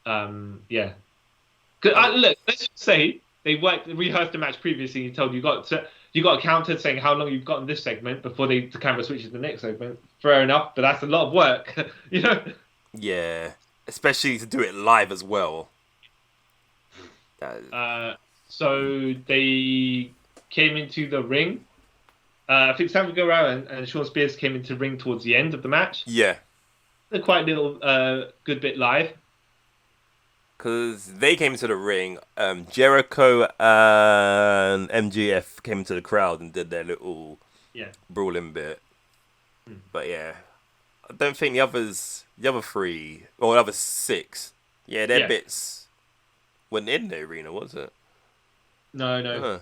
S2: Yeah. Look, let's just say they rehearsed the match previously and told you got a counter saying how long you've got in this segment before the camera switches to the next segment. Fair enough, but that's a lot of work, you know?
S1: Yeah, especially to do it live as well.
S2: So they came into the ring. I think Sammy Guevara and Sean Spears came into the ring towards the end of the match.
S1: Yeah.
S2: They're quite a little good bit live.
S1: Because they came into the ring, Jericho and MGF came into the crowd and did their little brawling bit. But yeah, I don't think the other three, or the other six, their bits weren't in the arena, was it?
S2: No.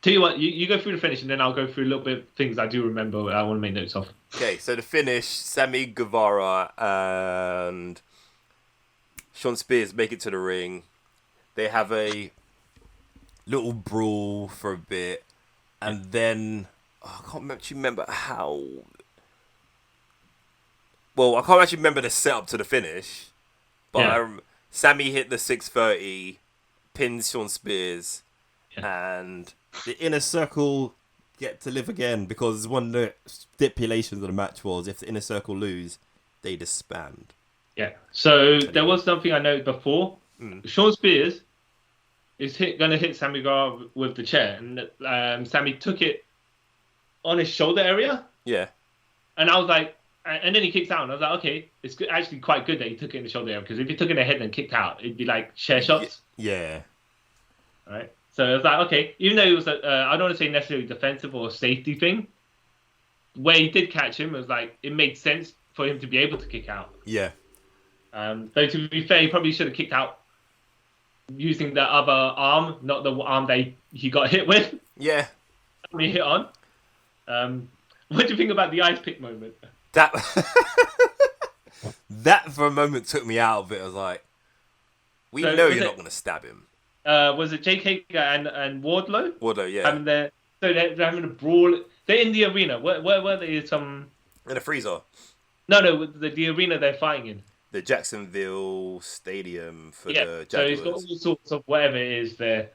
S2: Tell you what, you go through the finish and then I'll go through a little bit of things I do remember I want to make notes of.
S1: Okay, so the finish, Sammy Guevara and Sean Spears make it to the ring. They have a little brawl for a bit. And then, I can't actually remember how. Well, I can't actually remember the setup to the finish. But Sammy hit the 630, pins Sean Spears. Yeah. And the Inner Circle get to live again. Because one of the stipulations of the match was if the Inner Circle lose, they disband.
S2: Yeah. So there was something I noted before. Sean Spears is going to hit Sammy Guevara with the chair, and Sammy took it on his shoulder area.
S1: Yeah. And
S2: I was like, and then he kicks out, and I was like, okay, it's actually quite good that he took it in the shoulder area because if he took it in the head and kicked out, it'd be like chair shots.
S1: Yeah.
S2: All right. So I was like, okay, even though it was, I don't want to say necessarily defensive or a safety thing, where he did catch him, it was like it made sense for him to be able to kick out.
S1: Yeah.
S2: Though to be fair, he probably should have kicked out using the other arm, not the arm that he got hit with.
S1: Yeah.
S2: He hit on. What do you think about the ice pick moment?
S1: That for a moment took me out of it. I was like, know you're not going to stab him.
S2: Was it Jake Hager and Wardlow?
S1: Wardlow, yeah.
S2: They're having a brawl. They're in the arena. Where were they? In
S1: a freezer.
S2: No, the arena they're fighting in.
S1: The Jacksonville Stadium for the Jaguars.
S2: So he's got all sorts of whatever it is there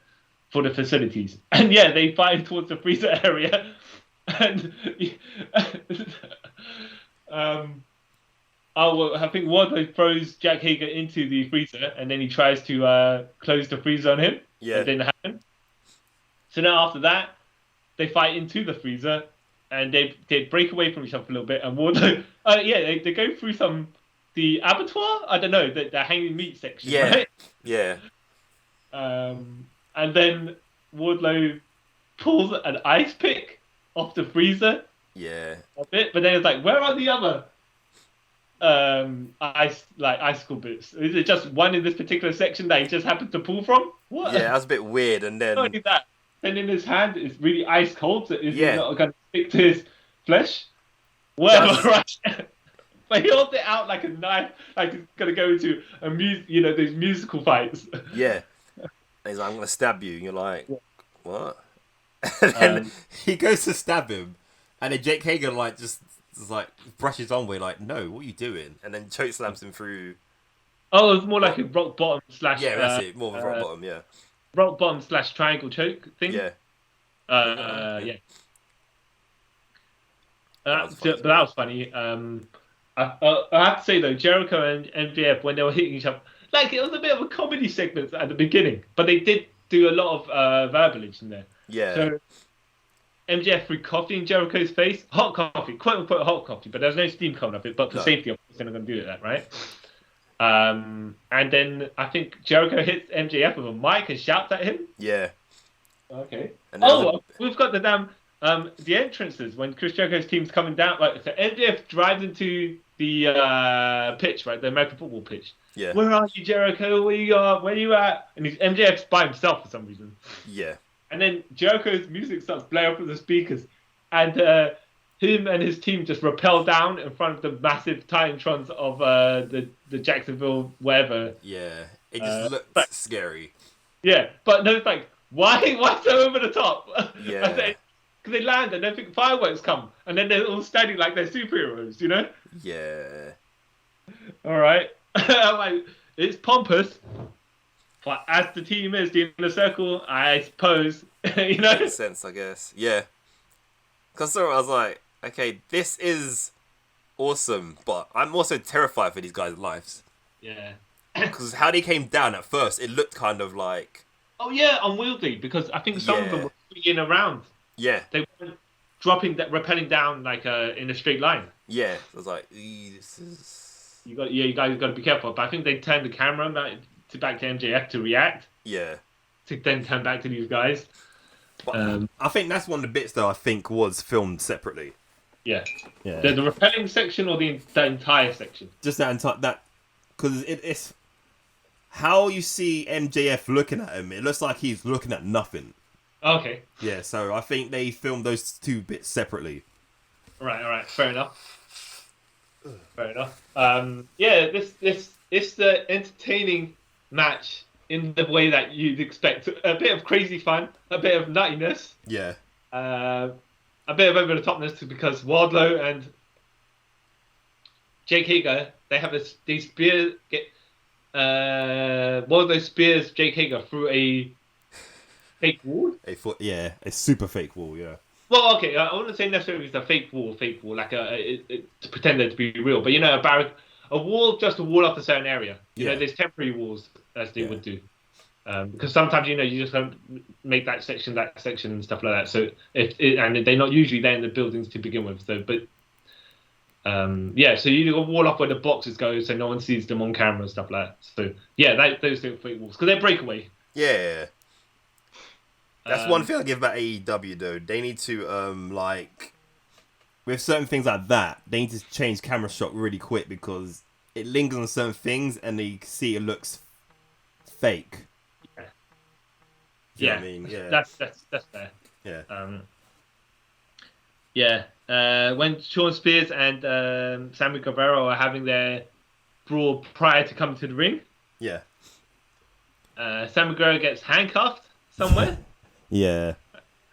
S2: for the facilities. And yeah, they fight towards the freezer area. And I think Wardlow throws Jack Hager into the freezer and then he tries to close the freezer on him.
S1: Yeah.
S2: It didn't happen. So now after that, they fight into the freezer and they break away from each other a little bit. And Wardlow, they go through the abattoir? I don't know, the hanging meat section, right?
S1: Yeah.
S2: And then Wardlow pulls an ice pick off the freezer.
S1: Yeah.
S2: A bit, but then it's like, where are the other icicle bits? Is it just one in this particular section that he just happened to pull from? What?
S1: Yeah, that was a bit weird. And then...
S2: Not only that, and in his hand it's really ice cold, so it's not going to stick to his flesh. Whatever, right? But he holds it out like a knife, like he's gonna go into those musical fights.
S1: Yeah. And he's like, I'm gonna stab you, and you're like, what? And then he goes to stab him, and then Jake Hager just brushes on way, like, no, what are you doing? And then choke slams him through.
S2: Oh, it's more like a rock bottom slash.
S1: Yeah, that's it. More of a rock bottom, yeah.
S2: Rock bottom / triangle choke thing.
S1: Yeah.
S2: Yeah. But that was funny. I have to say though, Jericho and MJF when they were hitting each other, like it was a bit of a comedy segment at the beginning, but they did do a lot of verbalage in there.
S1: Yeah.
S2: So MJF threw coffee in Jericho's face, hot coffee, quote unquote hot coffee, but there was no steam coming off it. But for safety, of course, they're not going to do that, right? And then I think Jericho hits MJF with a mic and shouts at him.
S1: Yeah.
S2: Okay.
S1: And
S2: we've got the damn the entrances when Chris Jericho's team's coming down. Like, so MJF drives into the pitch, right, the American football pitch.
S1: Yeah.
S2: Where are you, Jericho? Where you at? And MJF's by himself for some reason.
S1: Yeah.
S2: And then Jericho's music starts blaring from the speakers, and him and his team just rappel down in front of the massive Titantrons of the Jacksonville whatever.
S1: Yeah, it just looked scary.
S2: Yeah, but no, it's like, why so over the top?
S1: Yeah.
S2: Because they land and then think fireworks come, and then they're all standing like they're superheroes, you know?
S1: Yeah.
S2: All right. I'm like, it's pompous, but as the team is in the circle, I suppose, you know?
S1: Makes sense, I guess. Yeah. Because I was like, okay, this is awesome, but I'm also terrified for these guys' lives.
S2: Yeah.
S1: Because how they came down at first, it looked kind of like...
S2: Oh, yeah, unwieldy, because I think some of them were swinging around.
S1: Yeah.
S2: They weren't rappelling down like in a straight line.
S1: Yeah. I was like, this is...
S2: You guys got to be careful. But I think they turned the camera back to MJF to react.
S1: Yeah.
S2: To then turn back to these guys.
S1: But I think that's one of the bits that I think was filmed separately.
S2: Yeah. The rappelling section or the entire section?
S1: Just that entire... Because it's... How you see MJF looking at him, it looks like he's looking at nothing.
S2: Okay.
S1: Yeah, so I think they filmed those two bits separately.
S2: All right. Fair enough. Yeah, this it's the entertaining match in the way that you'd expect. A bit of crazy fun, a bit of nuttiness.
S1: Yeah.
S2: A bit of over the topness because Wardlow and Jake Hager, they have these spears. Wardlow spears Jake Hager through a fake wall.
S1: A super fake wall. Yeah.
S2: Well, okay, I wouldn't say necessarily it's a fake wall, like to pretend it to be real. But, you know, a wall, just a wall off a certain area. You know, there's temporary walls, as they would do. Because sometimes, you know, you just don't make that section, and stuff like that. So, and they're not usually there in the buildings to begin with. So, but, so you got a wall off where the boxes go so no one sees them on camera and stuff like that. So, yeah, those are fake walls. Because they're breakaway.
S1: Yeah. That's one thing I give about AEW though. They need to with certain things like that, they need to change camera shot really quick because it lingers on certain things and you can see it looks fake.
S2: Yeah.
S1: I mean? Yeah.
S2: That's fair.
S1: Yeah.
S2: When Sean Spears and Sammy Guevara are having their brawl prior to coming to the ring.
S1: Yeah.
S2: Sammy Guevara gets handcuffed somewhere.
S1: Yeah.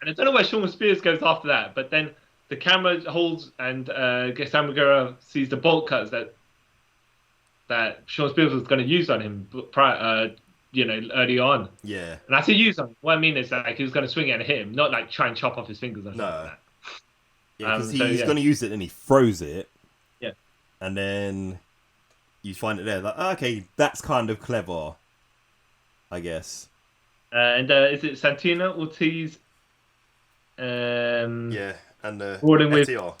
S1: And
S2: I don't know where Sean Spears goes after that, but then the camera holds and Sammy Guevara sees the bolt cuts that Sean Spears was going to use on him prior, early on.
S1: Yeah.
S2: And I say use on. What I mean is that he was going to swing it and hit him, not like try and chop off his fingers or something like that.
S1: Yeah, because he's going to use it and he throws it.
S2: Yeah.
S1: And then you find it there, like, okay, that's kind of clever, I guess.
S2: And is it Santino Ortiz?
S1: And
S2: with
S1: FTR.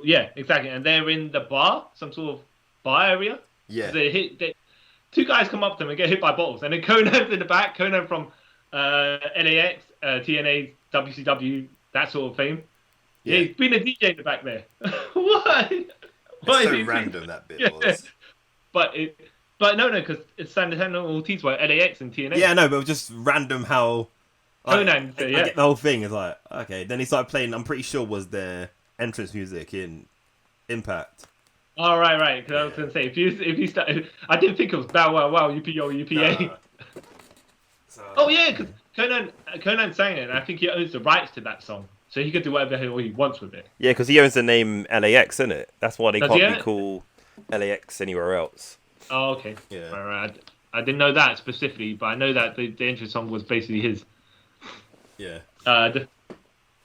S2: Yeah, exactly. And they're in the bar, some sort of bar area.
S1: Yeah.
S2: Two guys come up to them and get hit by bottles, and then Conan's in the back. Conan from LAX, TNA, WCW, that sort of fame. Yeah, he's been a DJ in the back there. Why?
S1: It's so random that bit was.
S2: But no, because it's Santino Ortiz were LAX and TNA.
S1: Yeah, no, but it was just random how...
S2: Conan,
S1: I get the whole thing. It's like, okay. Then he started playing, I'm pretty sure was their entrance music in Impact.
S2: Oh, right. Because I was going to say, if you start... I didn't think it was Bow Wow Wow, UPO, UPA. Oh, yeah, because Conan sang it, and I think he owns the rights to that song. So he could do whatever he wants with it.
S1: Yeah, because he owns the name LAX, isn't it? That's why they can't be called LAX anywhere else.
S2: Oh, okay.
S1: Yeah.
S2: Right. I didn't know that specifically, but I know that the entrance song was basically his.
S1: Yeah.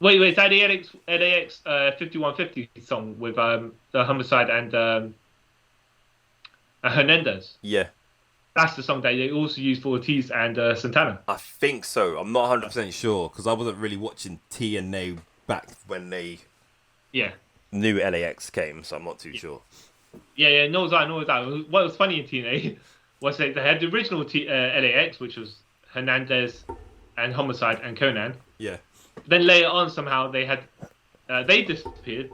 S2: Wait, is that the LAX 5150 song with the Homicide and Hernandez?
S1: Yeah.
S2: That's the song that they also used for Ortiz and Santana.
S1: I think so. I'm not 100% sure because I wasn't really watching TNA back when they new LAX came, so I'm not too sure.
S2: Yeah, no, was that. What was funny in TNA was that they had the original LAX, which was Hernandez and Homicide and Conan.
S1: Yeah.
S2: Then later on, somehow they had they disappeared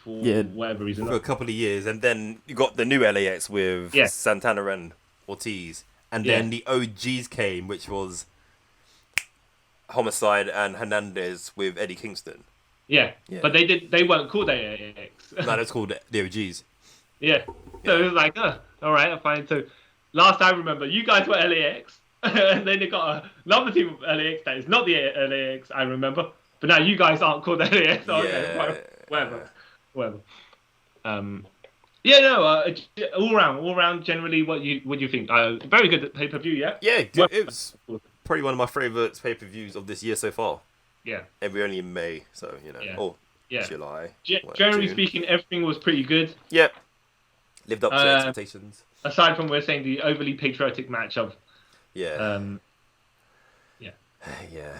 S2: for whatever reason.
S1: For a couple of years, and then you got the new LAX with Santana and Ortiz, and then the OGs came, which was Homicide and Hernandez with Eddie Kingston.
S2: Yeah. But they weren't called LAX.
S1: No, that's called the OGs.
S2: Yeah. So it was like, all right, fine. So last I remember, you guys were LAX. And then they got another team of LAX that is not the LAX I remember, but now you guys aren't called LAX. Okay, whatever. All round. Generally, what do you think? Very good pay per view, yeah.
S1: Yeah, it was probably one of my favourite pay per views of this year so far.
S2: Yeah,
S1: and we're only in May, so July.
S2: Generally speaking, everything was pretty good.
S1: Yep, lived up to expectations.
S2: Aside from we're saying the overly patriotic match of.
S1: Yeah.
S2: Yeah.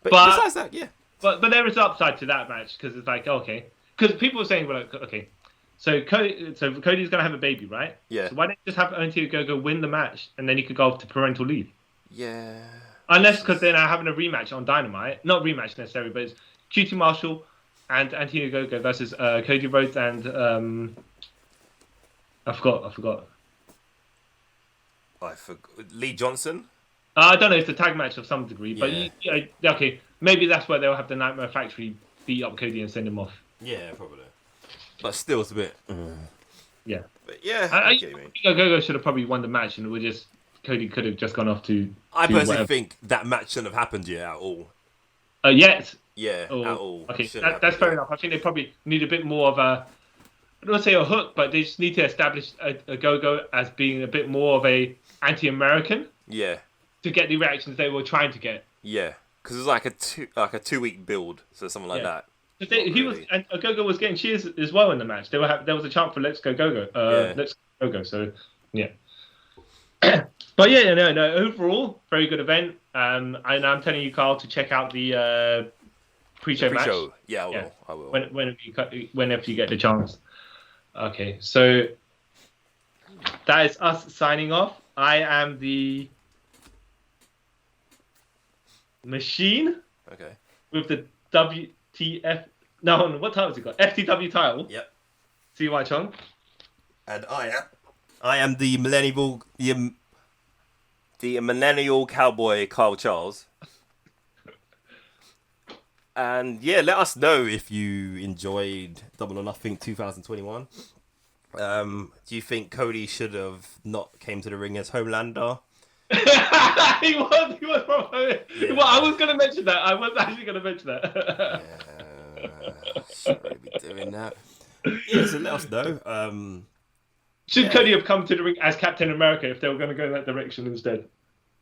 S1: But besides that, yeah.
S2: But there is upside to that match because it's like because people were saying so Cody's gonna have a baby, right?
S1: Yeah.
S2: So why don't you just have Antonio go win the match and then he could go off to parental leave?
S1: Yeah.
S2: Unless because they're now having a rematch on Dynamite, not rematch necessarily, but it's QT Marshall and Antonio Gogo versus Cody Rhodes and I forgot.
S1: Lee Johnson?
S2: I don't know. It's a tag match of some degree, but okay, maybe that's where they'll have the Nightmare Factory beat up Cody and send him off.
S1: Yeah, probably. But still, it's a bit.
S2: Yeah.
S1: But yeah,
S2: I Gogo should have probably won the match, and Cody could have just gone off to.
S1: I personally think that match shouldn't have happened yet at all.
S2: Yet.
S1: Yeah, at all.
S2: Okay, that's fair enough. I think they probably need a bit more of a. I don't want to say a hook, but they just need to establish a Go-Go as being a bit more of a anti-American.
S1: Yeah.
S2: To get the reactions they were trying to get.
S1: Yeah, because it was like a 2-week build, so something like that.
S2: And Go-Go was getting cheers as well in the match. There was a chant for "Let's go Go-Go." Let's go Go-Go. So yeah. But no. Overall, very good event. And I'm telling you, Carl, to check out the pre-show match.
S1: Yeah, I will.
S2: Whenever you get the chance. Okay, so that is us signing off. I am the Machine.
S1: Okay.
S2: With the WTF. No, what title has he got? FTW title.
S1: Yep.
S2: CY Chong.
S1: And I am the millennial cowboy Kyle Charles. And yeah, let us know if you enjoyed Double or Nothing 2021. Do you think Cody should have not came to the ring as Homelander?
S2: he was probably. Yeah. Well, I was going to mention that. I was actually going to mention that.
S1: Should really be doing that. Yeah, so let us know.
S2: Should Cody have come to the ring as Captain America if they were going to go in that direction instead?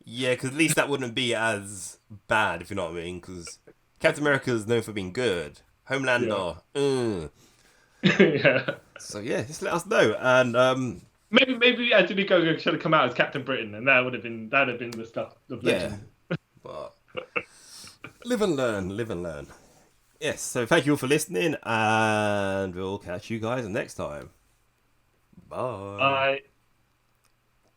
S1: Yeah, because at least that wouldn't be as bad, if you know what I mean. Because Captain America is known for being good. Homelander,
S2: yeah.
S1: So yeah, just let us know. And
S2: maybe Anthony Gogo should have come out as Captain Britain, and that would have been the stuff.
S1: Yeah. But live and learn. Yes. So thank you all for listening, and we'll catch you guys next time. Bye.
S2: Bye.